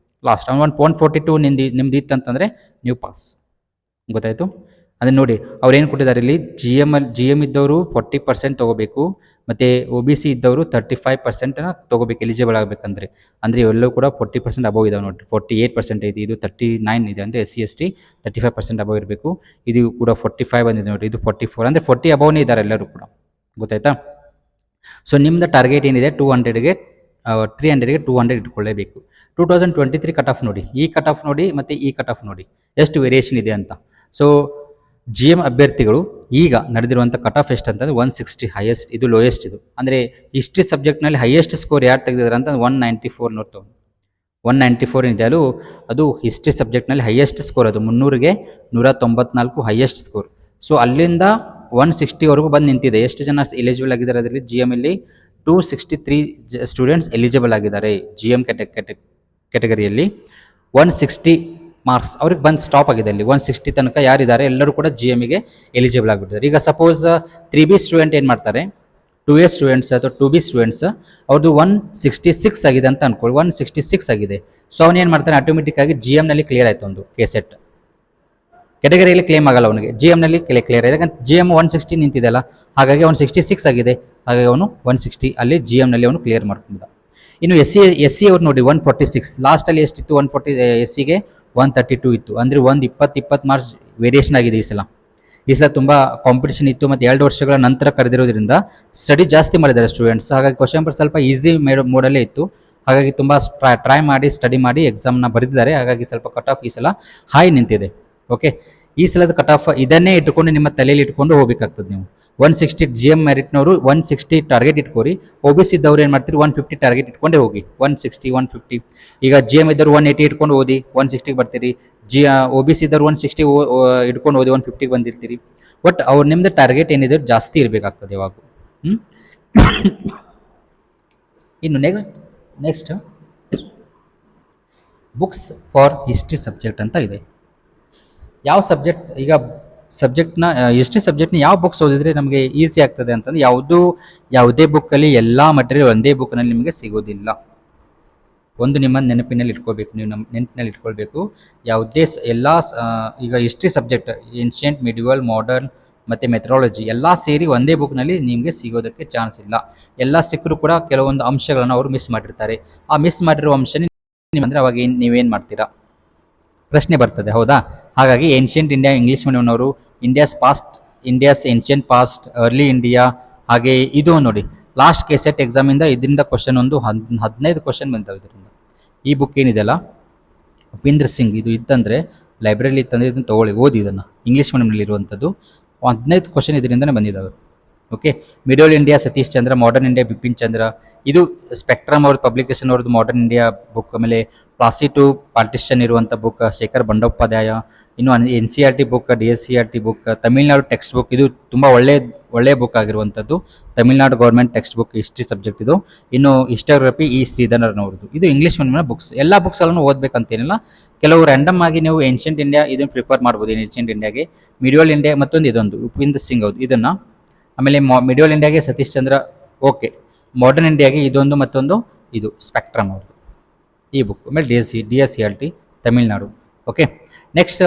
ಲಾಸ್ಟ್. 142 ನಿಮ್ದು ಇತ್ತಂತಂದರೆ ನೀವು ಪಾಸ್. ಗೊತ್ತಾಯಿತು? ಅದನ್ನು ನೋಡಿ, ಅವ್ರು ಏನು ಕೊಟ್ಟಿದ್ದಾರೆ ಇಲ್ಲಿ, GM ಇದ್ದವರು 40% ತೊಗೋಬೇಕು, ಮತ್ತು OBC ಇದ್ದವರು 35% ತೊಗೋಬೇಕು ಎಲಿಜಿಬಲ್ ಆಗಬೇಕಂದ್ರೆ. ಅಂದರೆ ಎಲ್ಲೂ ಕೂಡ 40% ಅಬೌವ್ ಇದಾವೆ ನೋಡಿರಿ. 48% ಐತಿ, ಇದು 39 ಇದೆ. ಅಂದರೆ SC ST 35% ಅಬೌವ್ ಇರಬೇಕು. ಇದು ಕೂಡ 45 ಬಂದಿದೆ ನೋಡಿರಿ, ಇದು 44, ಅಂದರೆ 40 ಅಬೌವ್ನೇ ಇದ್ದಾರೆ ಎಲ್ಲರೂ ಕೂಡ. ಗೊತ್ತಾಯ್ತಾ? ಸೊ ನಿಮ್ಮದು ಟಾರ್ಗೆಟ್ ಏನಿದೆ 200ಗೆ 200 ಇಟ್ಕೊಳ್ಳೇಬೇಕು. 2023 ಕಟ್ ಆಫ್ ನೋಡಿ, ಈ ಕಟ್ ಆಫ್ ನೋಡಿ ಮತ್ತು ಈ ಕಟ್ ಆಫ್ ನೋಡಿ ಎಷ್ಟು ವೇರಿಯೇಷನ್ ಇದೆ ಅಂತ. ಸೊ GM ಅಭ್ಯರ್ಥಿಗಳು ಈಗ ನಡೆದಿರುವಂಥ ಕಟ್ ಆಫ್ ಎಷ್ಟು ಅಂತಂದರೆ 160 ಹೈಯೆಸ್ಟ್, ಇದು ಲೋಯೆಸ್ಟ್. ಇದು ಅಂದರೆ ಹಿಸ್ಟ್ರಿ ಸಬ್ಜೆಕ್ಟ್ನಲ್ಲಿ ಹೈಯೆಸ್ಟ್ ಸ್ಕೋರ್ ಯಾರು ತೆಗೆದಿದ್ದಾರೆ ಅಂತ 194 ನೋಡ್ತು. 194 ಇದೆ, ಅದು ಹಿಸ್ಟ್ರಿ ಸಬ್ಜೆಕ್ಟ್ನಲ್ಲಿ ಹೈಯೆಸ್ಟ್ ಸ್ಕೋರ್. ಅದು 300ಗೆ 194 ಹೈಯೆಸ್ಟ್ ಸ್ಕೋರ್. ಸೊ ಅಲ್ಲಿಂದ 160ವರೆಗೂ ಬಂದು ನಿಂತಿದೆ. ಎಷ್ಟು ಜನ ಎಲಿಜಿಬಲ್ ಆಗಿದ್ದಾರೆ ಅದರಲ್ಲಿ? GMಲ್ಲಿ 263 ಸ್ಟೂಡೆಂಟ್ಸ್ ಎಲಿಜಿಬಲ್ ಆಗಿದ್ದಾರೆ. GM ಕ್ಯಾಟಗರಿಯಲ್ಲಿ 160 ಮಾರ್ಕ್ಸ್ ಅವ್ರಿಗೆ ಬಂದು ಸ್ಟಾಪ್ ಆಗಿದೆ. ಅಲ್ಲಿ 160 ತನಕ ಯಾರಿದ್ದಾರೆ ಎಲ್ಲರೂ ಕೂಡ GMಗೆ ಎಲಿಜಿಬಲ್ ಆಗಿಬಿಟ್ಟಿದ್ದಾರೆ. ಈಗ ಸಪೋಸ್ 3B ಸ್ಟೂಡೆಂಟ್ ಏನು ಮಾಡ್ತಾರೆ, 2A ಸ್ಟೂಡೆಂಟ್ಸ್ ಅಥವಾ 2B ಸ್ಟೂಡೆಂಟ್ಸ್ ಅವ್ರದ್ದು 166 ಆಗಿದೆ ಅಂತ ಅನ್ಕೊಳ್ಳಿ, 166 ಆಗಿದೆ. ಸೊ ಅವನೇನು ಮಾಡ್ತಾನೆ, ಆಟೋಮೆಟಿಕ್ ಆಗಿ GMನಲ್ಲಿ ಕ್ಲಿಯರ್ ಆಯಿತು ಒಂದು ಕೆಸೆಟ್. ಕೆಟಗರಿಯಲ್ಲಿ ಕ್ಲೇಮ್ ಆಗಲ್ಲ ಅವನಿಗೆ, GMನಲ್ಲಿ ಕ್ಲಿಯರ್ ಆಗಿದೆ. ಯಾಕಂದ್ರೆ GM 160 ನಿಂತಿದೆಯಲ್ಲ, ಹಾಗಾಗಿ ಅವನು 66 ಆಗಿದೆ, ಹಾಗಾಗಿ ಅವನು 160 ಅಲ್ಲಿ GMನಲ್ಲಿ ಅವನು ಕ್ಲಿಯರ್ ಮಾಡ್ಕೊಂಡ. ಇನ್ನು ಎಸ್ ಸಿ ಅವ್ರು ನೋಡಿ 146, ಲಾಸ್ಟಲ್ಲಿ ಎಷ್ಟಿತ್ತು 140, ಎಸ್ ಸಿಗೆ 132 ಇತ್ತು. ಅಂದರೆ ಒಂದು 20 ಮಾರ್ಕ್ಸ್ ವೇರಿಯೇಷನ್ ಆಗಿದೆ ಈ ಸಲ ತುಂಬ ಕಾಂಪಿಟೇಷನ್ ಇತ್ತು, ಮತ್ತು 2 ವರ್ಷಗಳ ನಂತರ ಕರೆದಿರೋದ್ರಿಂದ ಸ್ಟಡಿ ಜಾಸ್ತಿ ಮಾಡಿದ್ದಾರೆ ಸ್ಟೂಡೆಂಟ್ಸ್. ಹಾಗಾಗಿ ಕ್ವಶನ್ ಪೇಪರ್ ಸ್ವಲ್ಪ ಈಸಿ ಮೋಡಲ್ಲೇ ಇತ್ತು, ಹಾಗಾಗಿ ತುಂಬ ಟ್ರೈ ಮಾಡಿ ಸ್ಟಡಿ ಮಾಡಿ ಎಕ್ಸಾಮ್ನ ಬರೆದಿದ್ದಾರೆ. ಹಾಗಾಗಿ ಸ್ವಲ್ಪ ಕಟ್ ಆಫ್ ಈ ಸಲ ಹೈ ನಿಂತಿದೆ. ಓಕೆ, ಈ ಸಲದ ಕಟ್ ಆಫ್ ಇದನ್ನೇ ಇಟ್ಕೊಂಡು ನಿಮ್ಮ ತಲೆಯಲ್ಲಿ ಇಟ್ಕೊಂಡು ಹೋಗ್ಬೇಕಾಗ್ತದೆ. ನೀವು 160 GM ಮೆರಿಟ್ನವರು 160 ಟಾರ್ಗೆಟ್ ಇಟ್ಕೋರಿ. OBC ಇದ್ದವ್ರು ಏನು ಮಾಡ್ತೀರಿ 150 ಟಾರ್ಗೆಟ್ ಇಟ್ಕೊಂಡೇ ಹೋಗಿ, 160 150. ಈಗ GM ಇದ್ದವ್ರು 180 ಇಟ್ಕೊಂಡು ಓದಿ 160 ಬರ್ತೀರಿ. OBC ಇದ್ದವ್ರು 160 ಇಟ್ಕೊಂಡು ಓದಿ 150 ಬಂದಿರ್ತೀರಿ. ಬಟ್ ಅವ್ರು ನಿಮ್ದು ಟಾರ್ಗೆಟ್ ಏನಿದೆ ಜಾಸ್ತಿ ಇರಬೇಕಾಗ್ತದೆ ಯಾವಾಗ. ಇನ್ನು next books for history subject ಅಂತ ಇದೆ. ಯಾವ ಸಬ್ಜೆಕ್ಟ್ಸ್, ಈಗ ಸಬ್ಜೆಕ್ಟ್ನ ಹಿಸ್ಟ್ರಿ ಸಬ್ಜೆಕ್ಟ್ನ ಯಾವ ಬುಕ್ಸ್ ಓದಿದ್ರೆ ನಮಗೆ ಈಸಿ ಆಗ್ತದೆ ಅಂತಂದ್ರೆ, ಯಾವುದೇ ಬುಕ್ಕಲ್ಲಿ ಎಲ್ಲ ಮಟೀರಿಯಲ್ ಒಂದೇ ಬುಕ್ನಲ್ಲಿ ನಿಮಗೆ ಸಿಗೋದಿಲ್ಲ. ಒಂದು ನಿಮ್ಮ ನೆನಪಿನಲ್ಲಿ ಇಟ್ಕೊಳ್ಬೇಕು, ನೀವು ನೆನಪಿನಲ್ಲಿ ಇಟ್ಕೊಳ್ಬೇಕು. ಯಾವುದೇ ಈಗ history subject ancient, medieval, modern ಮತ್ತು ಮೆಥಡಾಲಜಿ ಎಲ್ಲ ಸೇರಿ ಒಂದೇ ಬುಕ್ನಲ್ಲಿ ನಿಮಗೆ ಸಿಗೋದಕ್ಕೆ ಚಾನ್ಸ್ ಇಲ್ಲ. ಎಲ್ಲ ಸಿಕ್ಕರೂ ಕೂಡ ಕೆಲವೊಂದು ಅಂಶಗಳನ್ನು ಅವರು ಮಿಸ್ ಮಾಡಿರ್ತಾರೆ. ಆ ಮಿಸ್ ಮಾಡಿರೋ ಅಂಶನೇ ಅಂದರೆ ಅವಾಗ ನೀವೇನು ಮಾಡ್ತೀರಾ ಪ್ರಶ್ನೆ ಬರ್ತದೆ, ಹೌದಾ? ಹಾಗಾಗಿ ಏನ್ಷಿಯಂಟ್ ಇಂಡಿಯಾ ಇಂಗ್ಲೀಷ್ ಮೀಡಿಯಂನವರು, India's ancient past, early India, ಹಾಗೆ ಇದು ನೋಡಿ ಲಾಸ್ಟ್ ಕೆಸೆಟ್ ಎಕ್ಸಾಮಿಂದ ಇದರಿಂದ ಕ್ವಶನ್ ಒಂದು 15 ಕ್ವಶನ್ ಬಂದವು ಇದರಿಂದ. ಈ ಬುಕ್ ಏನಿದೆಯಲ್ಲ ಉಪೇಂದ್ರ ಸಿಂಗ್, ಇದು ಇತ್ತಂದರೆ ಲೈಬ್ರರಿಲಿ ಇತ್ತಂದರೆ ಇದನ್ನು ತೊಗೊಳ್ಳಿ, ಓದಿ ಇದನ್ನು. ಇಂಗ್ಲೀಷ್ ಮೀಡಿಯಂನಲ್ಲಿ ಇರುವಂಥದ್ದು 15 ಕ್ವಶನ್ ಇದರಿಂದನೇ ಬಂದಿದ್ದಾವೆ. Okay, middle India Satish Chandra, modern India Bipin ಚಂದ್ರ, ಇದು ಸ್ಪೆಕ್ಟ್ರಮ್ ಅವ್ರ ಪಬ್ಲಿಕೇಶನ್ ಅವ್ರದ್ದು ಮಾಡರ್ನ್ ಇಂಡಿಯಾ ಬುಕ್. ಆಮೇಲೆ ಪ್ಲಾಸಿ ಟು ಪಾರ್ಟಿಷನ್ ಇರುವಂಥ ಬುಕ್ ಶೇಖರ್ ಬಂಡೋಪಾಧ್ಯಾಯ. ಇನ್ನು NCERT book, DSCERT book, Tamil Nadu text book, ಇದು ತುಂಬ ಒಳ್ಳೆಯ ಬುಕ್ ಆಗಿರುವಂಥದ್ದು. Tamil Nadu government text book history subject ಇದು. ಇನ್ನು ಹಿಸ್ಟೋಗ್ರಫಿ ಶ್ರೀಧರನವ್ರದ್ದು. ಇದು ಇಂಗ್ಲೀಷ್ ಮೀಡಿಯಂನ ಬುಕ್ಸ್. ಎಲ್ಲ ಬುಕ್ಸ್ಗಳನ್ನು ಓದಬೇಕಂತೇನಿಲ್ಲ, ಕೆಲವು ರ್ಯಾಂಡಮ್ ಆಗಿ ನೀವು ಏನ್ಷಿಯಂಟ್ ಇಂಡಿಯಾ ಇದನ್ನು ಪ್ರಿಫರ್ ಮಾಡ್ಬೋದು. ಏನ್ಷಿಯಂಟ್ ಇಂಡಿಯಾಗೆ ಮಿಡಿವಲ್ ಇಂಡಿಯಾ ಮತ್ತೊಂದು ಇದೊಂದು ಉಪೇಂದ್ರ ಸಿಂಗ್ ಅವ್ರದ್ದು ಇದನ್ನು. ಆಮೇಲೆ ಮಿಡಿವಲ್ ಇಂಡಿಯಾಗೆ ಸತೀಶ್ ಚಂದ್ರ, ಓಕೆ. ಮಾಡರ್ನ್ ಇಂಡಿಯಾಗೆ ಇದೊಂದು ಮತ್ತೊಂದು ಇದು ಸ್ಪೆಕ್ಟ್ರಮ್ ಅವ್ರದ್ದು ಈ ಬುಕ್. ಆಮೇಲೆ DSCERT Tamilnadu. Okay, next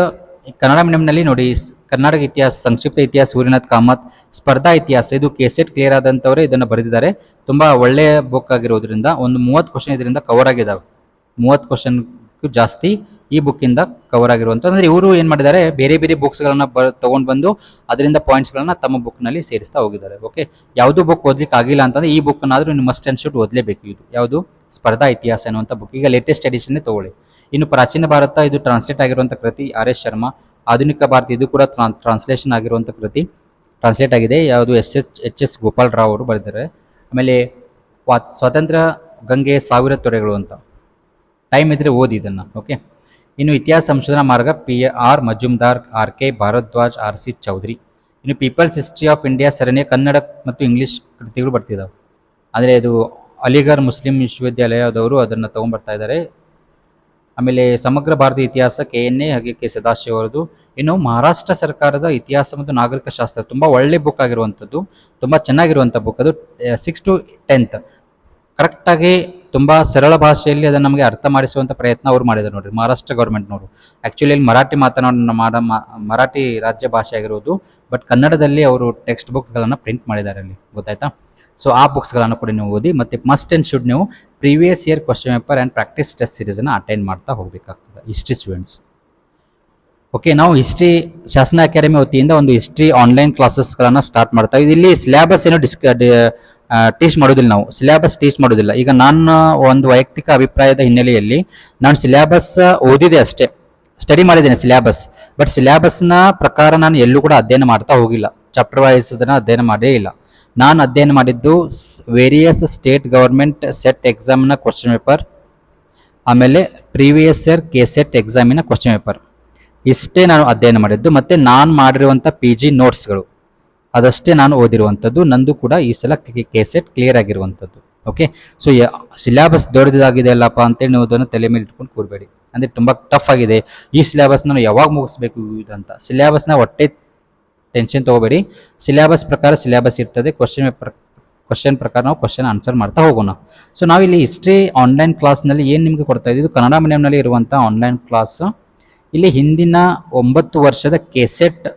Kannada ಮೀಡಿಯಂನಲ್ಲಿ ನೋಡಿ ಕರ್ನಾಟಕ ಇತಿಹಾಸ, ಸಂಕ್ಷಿಪ್ತ ಇತಿಹಾಸ ಸೂರ್ಯನಾಥ್ ಕಾಮತ್, ಸ್ಪರ್ಧಾ ಇತಿಹಾಸ, ಇದು ಕೆಸೆಟ್ ಕ್ಲಿಯರ್ ಆದಂಥವರೇ ಇದನ್ನು ಬರೆದಿದ್ದಾರೆ. ತುಂಬ ಒಳ್ಳೆಯ ಬುಕ್ ಆಗಿರೋದ್ರಿಂದ ಒಂದು 30 ಕ್ವಶನ್ ಇದರಿಂದ ಕವರ್ ಆಗಿದ್ದಾವೆ. 30 ಕ್ವಶನ್ಗೂ ಜಾಸ್ತಿ ಈ ಬುಕ್ಕಿಂದ ಕವರ್ ಆಗಿರುವಂಥ. ಅಂದರೆ ಇವರು ಏನು ಮಾಡಿದ್ದಾರೆ, ಬೇರೆ ಬುಕ್ಸ್ಗಳನ್ನು ತೊಗೊಂಡು ಬಂದು ಅದರಿಂದ ಪಾಯಿಂಟ್ಸ್ಗಳನ್ನು ತಮ್ಮ ಬುಕ್ನಲ್ಲಿ ಸೇರಿಸ್ತಾ ಹೋಗಿದ್ದಾರೆ. ಓಕೆ, ಯಾವುದೂ ಬುಕ್ ಓದಲಿಕ್ಕೆ ಆಗಿಲ್ಲ ಅಂತಂದರೆ ಈ ಬುಕ್ನಾದರೂ ನೀವು ಮಸ್ಟ್ ಆ್ಯಂಡ್ ಶುಡ್ ಓದಲೇಬೇಕು. ಇದು ಯಾವುದು ಸ್ಪರ್ಧಾ ಇತಿಹಾಸ ಅನ್ನುವಂಥ ಬುಕ್, ಈಗ ಲೇಟೆಸ್ಟ್ ಎಡಿಷನ್ನೇ ತೊಗೊಳ್ಳಿ. ಇನ್ನು ಪ್ರಾಚೀನ ಭಾರತ, ಇದು ಟ್ರಾನ್ಸ್ಲೇಟ್ ಆಗಿರುವಂಥ ಕೃತಿ RS ಶರ್ಮಾ. ಆಧುನಿಕ ಭಾರತ, ಇದು ಕೂಡ ಟ್ರಾನ್ಸ್ಲೇಷನ್ ಆಗಿರುವಂಥ ಕೃತಿ, ಟ್ರಾನ್ಸ್ಲೇಟ್ ಆಗಿದೆ. ಯಾವುದು HS ಗೋಪಾಲ್ ರಾವ್ ಅವರು ಬರೆದಿದ್ದಾರೆ. ಆಮೇಲೆ ಸ್ವಾತಂತ್ರ್ಯ ಗಂಗೆ 1000 ತೊರೆಗಳು ಅಂತ, ಟೈಮ್ ಇದ್ದರೆ ಓದಿ ಇದನ್ನು. ಓಕೆ, ಇನ್ನು ಇತಿಹಾಸ ಸಂಶೋಧನಾ ಮಾರ್ಗ PR Majumdar, RK Bharadwaj, RC Chaudhary. ಇನ್ನು ಪೀಪಲ್ಸ್ ಹಿಸ್ಟ್ರಿ ಆಫ್ ಇಂಡಿಯಾ ಸರಣಿಯ ಕನ್ನಡ ಮತ್ತು ಇಂಗ್ಲೀಷ್ ಕೃತಿಗಳು ಬರ್ತಿದ್ದಾವೆ. ಅಂದರೆ ಇದು ಅಲಿಗಢ್ ಮುಸ್ಲಿಂ ವಿಶ್ವವಿದ್ಯಾಲಯದವರು ಅದನ್ನು ತೊಗೊಂಡ್ಬರ್ತಾ ಇದ್ದಾರೆ. ಆಮೇಲೆ ಸಮಗ್ರ ಭಾರತೀಯ ಇತಿಹಾಸ KNA ಹಾಗೆ K ಸದಾಶಿವ ಅವರದು. ಇನ್ನು ಮಹಾರಾಷ್ಟ್ರ ಸರ್ಕಾರದ ಇತಿಹಾಸ ಮತ್ತು ನಾಗರಿಕ ಶಾಸ್ತ್ರ, ತುಂಬ ಒಳ್ಳೆ ಬುಕ್ ಆಗಿರುವಂಥದ್ದು, ತುಂಬ ಚೆನ್ನಾಗಿರುವಂಥ ಬುಕ್. ಅದು 6 to 10th ಕರೆಕ್ಟಾಗಿ ತುಂಬ ಸರಳ ಭಾಷೆಯಲ್ಲಿ ಅದನ್ನು ನಮಗೆ ಅರ್ಥ ಮಾಡಿಸುವಂಥ ಪ್ರಯತ್ನ ಅವರು ಮಾಡಿದ್ದಾರೆ ನೋಡಿರಿ, ಮಹಾರಾಷ್ಟ್ರ ಗೌರ್ಮೆಂಟ್ನವರು. ಆ್ಯಕ್ಚುಲಿ ಅಲ್ಲಿ ಮರಾಠಿ ರಾಜ್ಯ ಭಾಷೆ ಆಗಿರೋದು, ಬಟ್ ಕನ್ನಡದಲ್ಲಿ ಅವರು ಟೆಕ್ಸ್ಟ್ ಬುಕ್ಸ್ಗಳನ್ನು ಪ್ರಿಂಟ್ ಮಾಡಿದ್ದಾರೆ ಅಲ್ಲಿ, ಗೊತ್ತಾಯ್ತಾ? ಸೊ ಆ ಬುಕ್ಸ್ಗಳನ್ನು ಕೂಡ ನೀವು ಓದಿ. ಮತ್ತು ಮಸ್ಟ್ ಆ್ಯಂಡ್ ಶುಡ್ ನೀವು previous year question paper and practice test ಸೀರೀಸನ್ನು ಅಟೆಂಡ್ ಮಾಡ್ತಾ ಹೋಗಬೇಕಾಗ್ತದೆ ಹಿಸ್ಟ್ರಿ ಸ್ಟೂಡೆಂಟ್ಸ್. ಓಕೆ, ನಾವು ಹಿಸ್ಟ್ರಿ ಶಾಸನ ಅಕಾಡೆಮಿ ವತಿಯಿಂದ ಒಂದು ಹಿಸ್ಟ್ರಿ ಆನ್ಲೈನ್ ಕ್ಲಾಸಸ್ಗಳನ್ನು ಸ್ಟಾರ್ಟ್ ಮಾಡ್ತಾ ಇದ್ದೀವಿ. ಇಲ್ಲಿ ಸಿಲೆಬಸ್ ಏನು ಟೀಚ್ ಮಾಡೋದಿಲ್ಲ, ನಾವು ಸಿಲೆಬಸ್ ಟೀಚ್ ಮಾಡೋದಿಲ್ಲ. ಈಗ ನಾನು ಒಂದು ವೈಯಕ್ತಿಕ ಅಭಿಪ್ರಾಯದ ಹಿನ್ನೆಲೆಯಲ್ಲಿ ನಾನು ಸಿಲೆಬಸ್ ಓದಿದೆ ಅಷ್ಟೇ, ಸ್ಟಡಿ ಮಾಡಿದ್ದೇನೆ ಸಿಲೆಬಸ್, ಬಟ್ ಸಿಲೆಬಸ್ನ ಪ್ರಕಾರ ನಾನು ಎಲ್ಲೂ ಕೂಡ ಅಧ್ಯಯನ ಮಾಡ್ತಾ ಹೋಗಿಲ್ಲ. ಚಾಪ್ಟರ್ ವೈಸ್ ಅದನ್ನು ಅಧ್ಯಯನ ಮಾಡೇ ಇಲ್ಲ. ನಾನು ಅಧ್ಯಯನ ಮಾಡಿದ್ದು ವೇರಿಯಸ್ ಸ್ಟೇಟ್ ಗೌರ್ಮೆಂಟ್ ಸೆಟ್ ಎಕ್ಸಾಮಿನ ಕ್ವಶನ್ ಪೇಪರ್, ಆಮೇಲೆ ಪ್ರೀವಿಯಸ್ ಇಯರ್ KSET ಎಕ್ಸಾಮಿನ ಕ್ವಶನ್ ಪೇಪರ್, ಇಷ್ಟೇ ನಾನು ಅಧ್ಯಯನ ಮಾಡಿದ್ದು. ಮತ್ತು ನಾನು ಮಾಡಿರುವಂಥ PG ನೋಟ್ಸ್ಗಳು ಅದಷ್ಟೇ ನಾನು ಓದಿರುವಂಥದ್ದು. ನಂದು ಕೂಡ ಈ ಸಲ KSET ಕ್ಲಿಯರ್ ಆಗಿರುವಂಥದ್ದು. ಓಕೆ, ಸೊ ಸಿಲೆಬಸ್ ದೊಡ್ಡದಾಗಿದೆ ಅಲ್ಲಪ್ಪ ಅಂತೇಳಿ ನೀವು ಅದನ್ನು ತಲೆ ಮೇಲೆ ಇಟ್ಕೊಂಡು ಕೂರಬೇಡಿ. ಅಂದರೆ ತುಂಬ ಟಫ್ ಆಗಿದೆ, ಈ ಸಿಲೆಬಸ್ನ ಯಾವಾಗ ಮುಗಿಸ್ಬೇಕು ಇದಂತ. ಸಿಲೆಬಸ್ನ ಹೊಟ್ಟೆ ಟೆನ್ಷನ್ ತೊಗೋಬೇಡಿ. ಸಿಲೆಬಸ್ ಪ್ರಕಾರ ಸಿಲೆಬಸ್ ಇರ್ತದೆ, ಕ್ವಶನ್ ಪೇಪರ್ ಕ್ವಶನ್ ಪ್ರಕಾರ ನಾವು ಕ್ವಶನ್ ಆನ್ಸರ್ ಮಾಡ್ತಾ ಹೋಗೋಣ. ಸೊ ನಾವಿಲ್ಲಿ ಹಿಸ್ಟ್ರಿ ಆನ್ಲೈನ್ ಕ್ಲಾಸ್ನಲ್ಲಿ ಏನು ನಿಮಗೆ ಕೊಡ್ತಾ ಇದ್ದೀವಿ, ಇದು ಕನ್ನಡ ಮೀಡಿಯಂನಲ್ಲಿ ಇರುವಂಥ ಆನ್ಲೈನ್ ಕ್ಲಾಸ್. ಇಲ್ಲಿ ಹಿಂದಿನ 9 ವರ್ಷದ ಕೆಸೆಟ್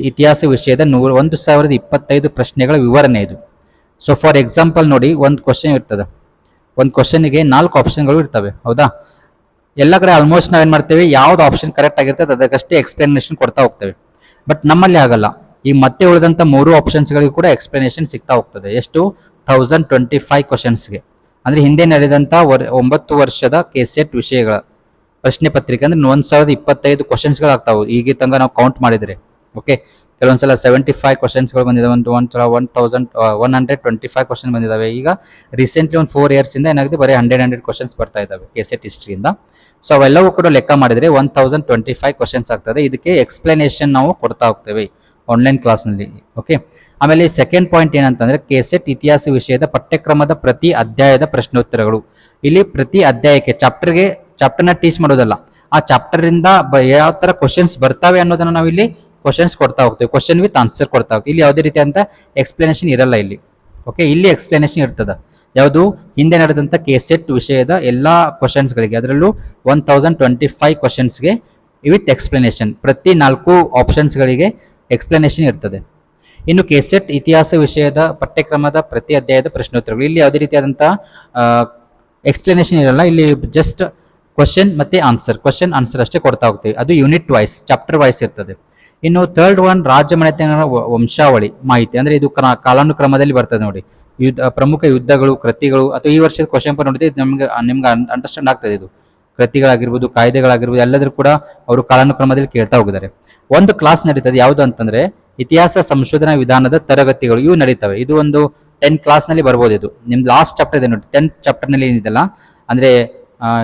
ಇತಿಹಾಸ ವಿಷಯದ 1025 ಪ್ರಶ್ನೆಗಳ ವಿವರಣೆ ಇದು. ಸೊ ಫಾರ್ ಎಕ್ಸಾಂಪಲ್ ನೋಡಿ, ಒಂದು ಕ್ವಶನ್ ಇರ್ತದೆ, ಒಂದು ಕ್ವಶನ್ಗೆ 4 ಆಪ್ಷನ್ಗಳು ಇರ್ತವೆ, ಹೌದಾ. ಎಲ್ಲ ಕಡೆ ಆಲ್ಮೋಸ್ಟ್ ನಾವೇನು ಮಾಡ್ತೇವೆ, ಯಾವ್ದು ಆಪ್ಷನ್ ಕರೆಕ್ಟ್ ಆಗಿರ್ತದೆ ಅದಕ್ಕಷ್ಟೇ ಎಕ್ಸ್ಪ್ಲನೇಷನ್ ಕೊಡ್ತಾ ಹೋಗ್ತೇವೆ. ಬಟ್ ನಮ್ಮಲ್ಲಿ ಆಗಲ್ಲ, ಈ ಮತ್ತೆ ಉಳಿದಂಥ 3 ಆಪ್ಷನ್ಸ್ಗಳಿಗೂ ಕೂಡ ಎಕ್ಸ್ಪ್ಲನೇಷನ್ ಸಿಗ್ತಾ ಹೋಗ್ತದೆ. ಎಷ್ಟು? 1025 ಕ್ವಶನ್ಸ್ಗೆ. ಅಂದರೆ ಹಿಂದೆ ನಡೆದಂಥ 9 ವರ್ಷದ ಕೆಸೆಟ್ ವಿಷಯಗಳ ಪ್ರಶ್ನೆ ಪತ್ರಿಕೆ ಅಂದರೆ 1025 ಕ್ವಶನ್ಸ್ಗಳಾಗ್ತಾವೆ ಈಗ ತನಕ ನಾವು ಕೌಂಟ್ ಮಾಡಿದರೆ. ಓಕೆ, ಕೆಲವೊಂದ್ಸಲ 75 ಕ್ವಶನ್ಸ್ಗಳು ಬಂದಿದ್ದಾವೆ, ಒಂದ್ಸಲ 125 ಕ್ವಶನ್ ಬಂದಿದ್ದಾವೆ. ಈಗ ರೀಸೆಂಟ್ಲಿ ಒಂದು 4 ಇಯರ್ಸಿಂದ ಏನಾಗಿದೆ, ಬರೀ 100 ಕ್ವಶನ್ಸ್ ಬರ್ತಾ ಇದ್ದಾವೆ ಕೆಸೆಟ್ ಹಿಸ್ಟ್ರಿಯಿಂದ. ಸೊ ಅವೆಲ್ಲವೂ ಕೂಡ ಲೆಕ್ಕ ಮಾಡಿದರೆ 1025 ಕ್ವಶನ್ಸ್ ಆಗ್ತದೆ. ಇದಕ್ಕೆ ಎಕ್ಸ್ಪ್ಲನೇಷನ್ ನಾವು ಕೊಡ್ತಾ ಹೋಗ್ತೇವೆ ಆನ್ಲೈನ್ ಕ್ಲಾಸ್ನಲ್ಲಿ. ಓಕೆ, ಆಮೇಲೆ ಸೆಕೆಂಡ್ ಪಾಯಿಂಟ್ ಏನಂತಂದ್ರೆ, ಕೆಸೆಟ್ ಇತಿಹಾಸ ವಿಷಯದ ಪಠ್ಯಕ್ರಮದ ಪ್ರತಿ ಅಧ್ಯಾಯದ ಪ್ರಶ್ನೋತ್ತರಗಳು. ಇಲ್ಲಿ ಪ್ರತಿ ಅಧ್ಯಾಯಕ್ಕೆ ಚಾಪ್ಟರ್ನ ಟೀಚ್ ಮಾಡೋದಲ್ಲ, ಆ ಚಾಪ್ಟರ್ ಇಂದ ಯಾವ ತರ ಕ್ವಶನ್ಸ್ ಬರ್ತಾವೆ ಅನ್ನೋದನ್ನ ನಾವು ಇಲ್ಲಿ ಕ್ವಶನ್ಸ್ ಕೊಡ್ತಾ ಹೋಗ್ತೇವೆ, ಕ್ವಶನ್ ವಿತ್ ಆನ್ಸರ್ ಕೊಡ್ತಾ ಹೋಗ್ತೀವಿ. ಇಲ್ಲಿ ಯಾವುದೇ ರೀತಿ ಅಂತ ಎಕ್ಸ್ಪ್ಲನೇಷನ್ ಇರಲ್ಲ ಇಲ್ಲಿ. ಓಕೆ, ಇಲ್ಲಿ ಎಕ್ಸ್ಪ್ಲನೇಷನ್ ಇರ್ತದೆ. ಯಾವುದು? ಹಿಂದೆ ನಡೆದಂಥ ಕೆಸೆಟ್ ವಿಷಯದ ಎಲ್ಲಾ ಕ್ವಶನ್ಸ್ಗಳಿಗೆ, ಅದರಲ್ಲೂ 1025 ಕ್ವಶನ್ಸ್ಗೆ ವಿತ್ ಎಕ್ಸ್ಪ್ಲನೇಷನ್. ಪ್ರತಿ 4 ಆಪ್ಷನ್ಸ್ಗಳಿಗೆ ಎಕ್ಸ್ಪ್ಲನೇಷನ್ ಇರ್ತದೆ. ಇನ್ನು ಕೆಸೆಟ್ ಇತಿಹಾಸ ವಿಷಯದ ಪಠ್ಯಕ್ರಮದ ಪ್ರತಿ ಅಧ್ಯಾಯದ ಪ್ರಶ್ನೋತ್ತರಗಳು, ಇಲ್ಲಿ ಯಾವುದೇ ರೀತಿಯಾದಂಥ ಎಕ್ಸ್ಪ್ಲನೇಷನ್ ಇರಲ್ಲ. ಇಲ್ಲಿ ಜಸ್ಟ್ ಕ್ವಶನ್ ಮತ್ತೆ ಕ್ವಶನ್ ಆನ್ಸರ್ ಅಷ್ಟೇ ಕೊಡ್ತಾ ಹೋಗ್ತೀವಿ. ಅದು ಯೂನಿಟ್ ವೈಸ್, ಚಾಪ್ಟರ್ ವೈಸ್ ಇರ್ತದೆ. ಇನ್ನು ಥರ್ಡ್ ಒನ್, ರಾಜ್ಯ ಮನೆತನಗಳ ವಂಶಾವಳಿ ಮಾಹಿತಿ, ಅಂದ್ರೆ ಇದು ಕಾಲಾನುಕ್ರಮದಲ್ಲಿ ಬರ್ತದೆ ನೋಡಿ. ಪ್ರಮುಖ ಯುದ್ಧಗಳು, ಕೃತಿಗಳು, ಅಥವಾ ಈ ವರ್ಷದ ಕ್ವಶನ್ ಪೇಪರ್ ನೋಡಿದ್ರೆ ನಿಮ್ಗೆ ಅಂಡರ್ಸ್ಟ್ಯಾಂಡ್ ಆಗ್ತದೆ. ಇದು ಕೃತಿಗಳಾಗಿರ್ಬೋದು, ಕಾಯ್ದೆಗಳಾಗಿರ್ಬೋದು, ಎಲ್ಲದರೂ ಕೂಡ ಅವರು ಕಾಲಾನುಕ್ರಮದಲ್ಲಿ ಕೇಳ್ತಾ ಹೋಗಿದ್ದಾರೆ. ಒಂದು ಕ್ಲಾಸ್ ನಡೀತದೆ, ಯಾವುದು ಅಂತಂದ್ರೆ ಇತಿಹಾಸ ಸಂಶೋಧನಾ ವಿಧಾನದ ತರಗತಿಗಳು, ಇವು ನಡೀತವೆ. ಇದು ಒಂದು 10 ಕ್ಲಾಸ್ನಲ್ಲಿ ಬರ್ಬೋದು. ಇದು ನಿಮ್ದು ಲಾಸ್ಟ್ ಚಾಪ್ಟರ್ ಇದೆ ನೋಡಿ, 10th ಚಾಪ್ಟರ್ನಲ್ಲಿ ಏನಿದೆಲ್ಲ, ಅಂದ್ರೆ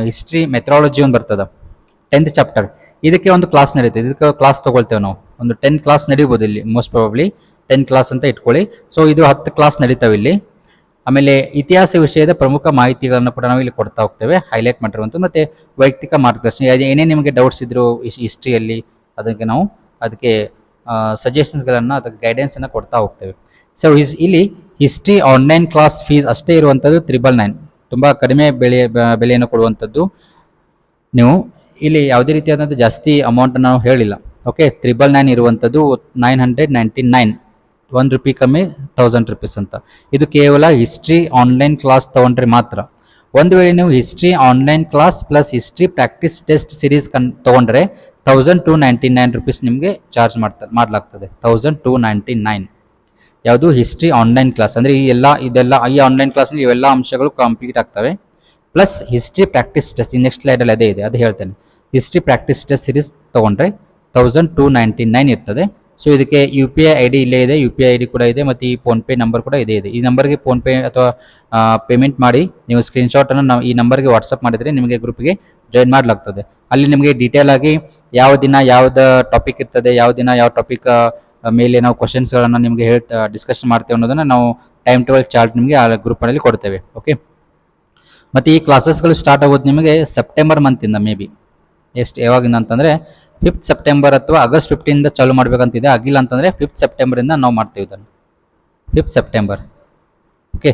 ಹಿಸ್ಟ್ರಿ ಮೆಥಾಲಜಿ ಒಂದು ಬರ್ತದೆ 10th ಚಾಪ್ಟರ್. ಇದಕ್ಕೆ ಒಂದು ಕ್ಲಾಸ್ ನಡೀತದೆ, ಇದಕ್ಕೆ ಕ್ಲಾಸ್ ತಗೊಳ್ತೇವೆ ನಾವು. ಒಂದು 10 ಕ್ಲಾಸ್ ನಡೀಬೋದು ಇಲ್ಲಿ, ಮೋಸ್ಟ್ ಪ್ರಾಬಬ್ಲಿ 10 ಕ್ಲಾಸ್ ಅಂತ ಇಟ್ಕೊಳ್ಳಿ. ಸೊ ಇದು 10 ಕ್ಲಾಸ್ ನಡೀತಾವೆ ಇಲ್ಲಿ. ಆಮೇಲೆ ಇತಿಹಾಸ ವಿಷಯದ ಪ್ರಮುಖ ಮಾಹಿತಿಗಳನ್ನು ಕೂಡ ನಾವು ಇಲ್ಲಿ ಕೊಡ್ತಾ ಹೋಗ್ತೇವೆ, ಹೈಲೈಟ್ ಮಾಡಿರುವಂಥ. ಮತ್ತೆ ವೈಯಕ್ತಿಕ ಮಾರ್ಗದರ್ಶನ, ಏನೇ ನಿಮಗೆ ಡೌಟ್ಸ್ ಇದ್ರು ಹಿಸ್ಟ್ರಿಯಲ್ಲಿ, ಅದಕ್ಕೆ ಸಜೆಷನ್ಸ್ಗಳನ್ನು, ಅದಕ್ಕೆ ಗೈಡೆನ್ಸನ್ನು ಕೊಡ್ತಾ ಹೋಗ್ತೇವೆ. ಸೊ ಇಲ್ಲಿ ಹಿಸ್ಟ್ರಿ ಆನ್ಲೈನ್ ಕ್ಲಾಸ್ ಫೀಸ್ ಅಷ್ಟೇ ಇರುವಂಥದ್ದು 999, ತುಂಬ ಕಡಿಮೆ ಬೆಲೆಯನ್ನು ಕೊಡುವಂಥದ್ದು. ನೀವು ಇಲ್ಲಿ ಯಾವುದೇ ರೀತಿಯಾದಂಥ ಜಾಸ್ತಿ ಅಮೌಂಟ್ ನಾವು ಹೇಳಿಲ್ಲ. ಓಕೆ, 999 ಇರುವಂಥದ್ದು 999, 1 ರೂಪಾಯಿ ಕಮ್ಮಿ, 1000 ರೂಪೀಸ್ ಅಂತ. ಇದು ಕೇವಲ ಹಿಸ್ಟ್ರಿ ಆನ್ಲೈನ್ ಕ್ಲಾಸ್ ತೊಗೊಂಡ್ರೆ ಮಾತ್ರ. ಒಂದು ವೇಳೆ ನೀವು history online class plus history practice test series ತೊಗೊಂಡ್ರೆ 1299 ರೂಪೀಸ್ ನಿಮಗೆ ಚಾರ್ಜ್ ಮಾಡಲಾಗ್ತದೆ. 1299 ಯಾವುದು? History online class. ಅಂದರೆ ಈ ಆನ್ಲೈನ್ ಕ್ಲಾಸಲ್ಲಿ ಇವೆಲ್ಲ ಅಂಶಗಳು ಕಂಪ್ಲೀಟ್ ಆಗ್ತವೆ. ಪ್ಲಸ್ ಹಿಸ್ಟ್ರಿ ಪ್ರಾಕ್ಟೀಸ್ ಟೆಸ್ಟ್, ಈ ನೆಕ್ಸ್ಟ್ ಸ್ಲೈಡಲ್ಲಿ ಅದೇ ಇದೆ, ಅದು ಹೇಳ್ತೇನೆ. ಹಿಸ್ಟ್ರಿ ಪ್ರಾಕ್ಟೀಸ್ ಟೆಸ್ಟ್ ಸಿರೀಸ್ ತೊಗೊಂಡ್ರೆ 1299 ಇರ್ತದೆ. ಸೊ ಇದಕ್ಕೆ UPI ID ಇಲ್ಲೇ ಇದೆ, UPI ID ಕೂಡ ಇದೆ, ಮತ್ತು ಈ ಫೋನ್ಪೇ ನಂಬರ್ ಕೂಡ ಇದೆ. ಈ ನಂಬರ್ಗೆ ಫೋನ್ಪೇ ಅಥವಾ ಪೇಮೆಂಟ್ ಮಾಡಿ ನೀವು ಸ್ಕ್ರೀನ್ಶಾಟನ್ನು ನಾವು ಈ ನಂಬರ್ಗೆ ವಾಟ್ಸಪ್ ಮಾಡಿದರೆ ನಿಮಗೆ ಗ್ರೂಪ್ಗೆ ಜಾಯಿನ್ ಮಾಡಲಾಗ್ತದೆ. ಅಲ್ಲಿ ನಿಮಗೆ ಡೀಟೇಲ್ ಆಗಿ ಯಾವ ದಿನ ಯಾವ್ದು ಟಾಪಿಕ್ ಇರ್ತದೆ, ಯಾವ ದಿನ ಯಾವ ಟಾಪಿಕ್ ಮೇಲೆ ನಾವು ಕ್ವಶನ್ಸ್ಗಳನ್ನು ನಿಮಗೆ ಡಿಸ್ಕಷನ್ ಮಾಡ್ತೇವೆ ಅನ್ನೋದನ್ನು ನಾವು ಟೈಮ್ ಟೇಬಲ್ ಚಾರ್ಟ್ ನಿಮಗೆ ಆ ಗ್ರೂಪ್ನಲ್ಲಿ ಕೊಡ್ತೇವೆ. ಓಕೆ, ಮತ್ತು ಈ ಕ್ಲಾಸಸ್ಗಳು ಸ್ಟಾರ್ಟ್ ಆಗೋದು ನಿಮಗೆ ಸೆಪ್ಟೆಂಬರ್ ಮಂತಿಂದ, ಮೇ ಬಿ ಯಾವಾಗಿಂದ ಅಂತಂದರೆ 5th ಸೆಪ್ಟೆಂಬರ್ ಅಥವಾ August 15 ಚಾಲು ಮಾಡಬೇಕಂತಿದೆ. ಆಗಿಲ್ಲ ಅಂತಂದರೆ 5th ಸೆಪ್ಟೆಂಬರಿಂದ ನಾವು ಮಾಡ್ತೇವೆ ಇದನ್ನು. 5th September. ಓಕೆ,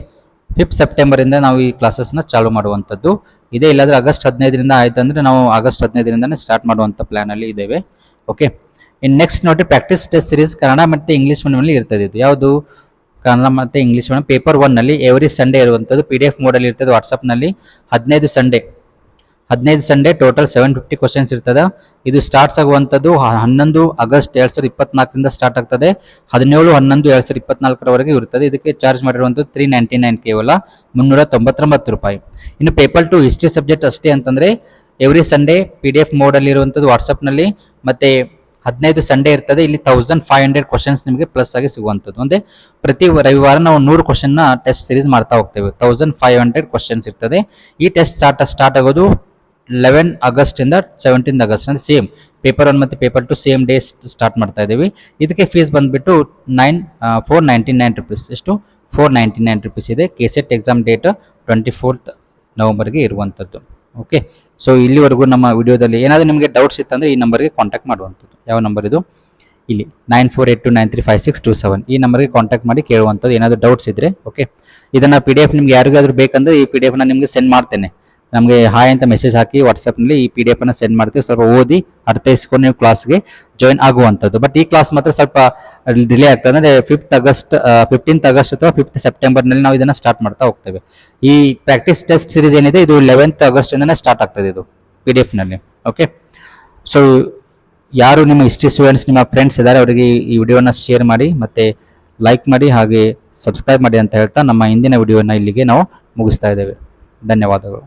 5th ಸೆಪ್ಟೆಂಬರಿಂದ ನಾವು ಈ ಕ್ಲಾಸಸ್ನ ಚಾಲು ಮಾಡುವಂಥದ್ದು ಇದೆ. ಇಲ್ಲಾಂದರೆ August 15 ಆಯ್ತು ಅಂದರೆ ನಾವು August 15 ಸ್ಟಾರ್ಟ್ ಮಾಡುವಂಥ ಪ್ಲ್ಯಾನಲ್ಲಿ ಇದ್ದೇವೆ. ಓಕೆ, ಇನ್ನು ನೆಕ್ಸ್ಟ್ ನೋಡಿ, ಪ್ರಾಕ್ಟೀಸ್ ಟೆಸ್ಟ್ ಸಿರೀಸ್ ಕನ್ನಡ ಮತ್ತು ಇಂಗ್ಲೀಷ್ ಮೀಡಿಯಮಲ್ಲಿ ಇರ್ತದೆ. ಇದು ಯಾವುದು? ಕನ್ನಡ ಮತ್ತು ಇಂಗ್ಲೀಷ್ ಮೀಡಿಯಂ. ಪೇಪರ್ 1ನಲ್ಲಿ ಎವ್ರಿ ಸಂಡೇ ಇರುವಂಥದ್ದು, PDF ಮೋಡಲ್ಲಿ ಇರ್ತದೆ. ವಾಟ್ಸಪ್ನಲ್ಲಿ 15 ಸಂಡೇ ಟೋಟಲ್ 750 ಕ್ವಶನ್ಸ್ ಇರ್ತದೆ. ಇದು ಸ್ಟಾರ್ಟ್ಸ್ ಆಗುವಂಥದ್ದು 11 August 2024 ಸ್ಟಾರ್ಟ್ ಆಗ್ತದೆ. 17 11 2024 ಇರುತ್ತದೆ. ಇದಕ್ಕೆ ಚಾರ್ಜ್ ಮಾಡಿರುವಂಥದ್ದು 399, ಕೇವಲ 399 ರೂಪಾಯಿ. ಇನ್ನು ಪೇಪರ್ 2 ಹಿಸ್ಟ್ರಿ ಸಬ್ಜೆಕ್ಟ್ ಅಷ್ಟೇ ಅಂತಂದರೆ ಎವ್ರಿ ಸಂಡೇ PDF ಮೋಡಲ್ಲಿ ಇರುವಂಥದ್ದು ವಾಟ್ಸಪ್ನಲ್ಲಿ, ಮತ್ತು 15 ಸಂಡೇ ಇರ್ತದೆ. ಇಲ್ಲಿ 1500 ಕ್ವಶನ್ಸ್ ನಿಮಗೆ ಪ್ಲಸ್ ಆಗಿ ಸಿಗುವಂಥದ್ದು. ಅಂದರೆ ಪ್ರತಿ ರವಿವಾರ ನಾವು 100 ಕ್ವಶನ್ನ ಟೆಸ್ಟ್ ಸೀರೀಸ್ ಮಾಡ್ತಾ ಹೋಗ್ತೇವೆ. 1500 ಕ್ವಶನ್ಸ್ ಇರ್ತದೆ. ಈ ಟೆಸ್ಟ್ ಸ್ಟಾರ್ಟ್ ಆಗೋದು 11 August 17 August, ಅಂದರೆ ಸೇಮ್ ಪೇಪರ್ 1 ಮತ್ತು ಪೇಪರ್ 2 ಸೇಮ್ ಡೇ ಸ್ಟಾರ್ಟ್ ಮಾಡ್ತಾ ಇದ್ದೀವಿ. ಇದಕ್ಕೆ ಫೀಸ್ ಬಂದುಬಿಟ್ಟು 499 ರೂಪೀಸ್. ಎಷ್ಟು? 499 ರೂಪೀಸ್ ಇದೆ. ಕೆಸೆಟ್ ಎಕ್ಸಾಮ್ ಡೇಟ್ 24th ನವೆಂಬರ್ಗೆ ಇರುವಂಥದ್ದು. ಓಕೆ, ಸೊ ಇಲ್ಲಿವರೆಗೂ ನಮ್ಮ ವಿಡಿಯೋದಲ್ಲಿ ಏನಾದರೂ ನಿಮಗೆ ಡೌಟ್ಸ್ ಇತ್ತಂದರೆ ಈ ನಂಬರ್ಗೆ ಕಾಂಟ್ಯಾಕ್ಟ್ ಮಾಡುವಂಥದ್ದು. ಯಾವ ನಂಬರ್ ಇದು? ಇಲ್ಲಿ 9482935627 ಈ ನಂಬರ್ಗೆ ಕಾಂಟ್ಯಾಕ್ಟ್ ಮಾಡಿ ಕೇಳುವಂಥದ್ದು ಏನಾದರೂ ಡೌಟ್ಸ್ ಇದ್ದರೆ. ಓಕೆ, ಇದನ್ನು PDF ನಿಮ್ಗೆ ಯಾರಿಗಾದ್ರೂ ಬೇಕಂದ್ರೆ ಈ PDF ನ ನಿಮಗೆ ಸೆಂಡ್ ಮಾಡ್ತೇನೆ. ನಮಗೆ ಹಾಯ್ ಅಂತ ಮೆಸೇಜ್ ಹಾಕಿ ವಾಟ್ಸಪ್ನಲ್ಲಿ ಈ PDF ಅನ್ನು ಸೆಂಡ್ ಮಾಡ್ತೀವಿ. ಸ್ವಲ್ಪ ಓದಿ ಅರ್ಥೈಸ್ಕೊಂಡು ನೀವು ಕ್ಲಾಸ್ಗೆ ಜಾಯಿನ್ ಆಗುವಂಥದ್ದು. ಬಟ್ ಈ ಕ್ಲಾಸ್ ಮಾತ್ರ ಸ್ವಲ್ಪ ಡಿಲೇ ಆಗ್ತದೆ. ಅಂದರೆ 15th ಆಗಸ್ಟ್ ಅಥವಾ 5th ಸೆಪ್ಟೆಂಬರ್ನಲ್ಲಿ ನಾವು ಇದನ್ನು ಸ್ಟಾರ್ಟ್ ಮಾಡ್ತಾ ಹೋಗ್ತೇವೆ. ಈ ಪ್ರಾಕ್ಟೀಸ್ ಟೆಸ್ಟ್ ಸೀರೀಸ್ ಏನಿದೆ ಇದು 11th ಆಗಸ್ಟಿಂದನೇ ಸ್ಟಾರ್ಟ್ ಆಗ್ತದೆ ಇದು PDF-ನಲ್ಲಿ. ಓಕೆ, ಸೊ ಯಾರು ನಿಮ್ಮ ಹಿಸ್ಟ್ರಿ ಸ್ಟೂಡೆಂಟ್ಸ್ ನಿಮ್ಮ ಫ್ರೆಂಡ್ಸ್ ಇದ್ದಾರೆ ಅವರಿಗೆ ಈ ವಿಡಿಯೋನ ಶೇರ್ ಮಾಡಿ ಮತ್ತು ಲೈಕ್ ಮಾಡಿ, ಹಾಗೆ ಸಬ್ಸ್ಕ್ರೈಬ್ ಮಾಡಿ ಅಂತ ಹೇಳ್ತಾ ನಮ್ಮ ಇಂದಿನ ವಿಡಿಯೋನ ಇಲ್ಲಿಗೆ ನಾವು ಮುಗಿಸ್ತಾ ಇದ್ದೇವೆ. ಧನ್ಯವಾದಗಳು.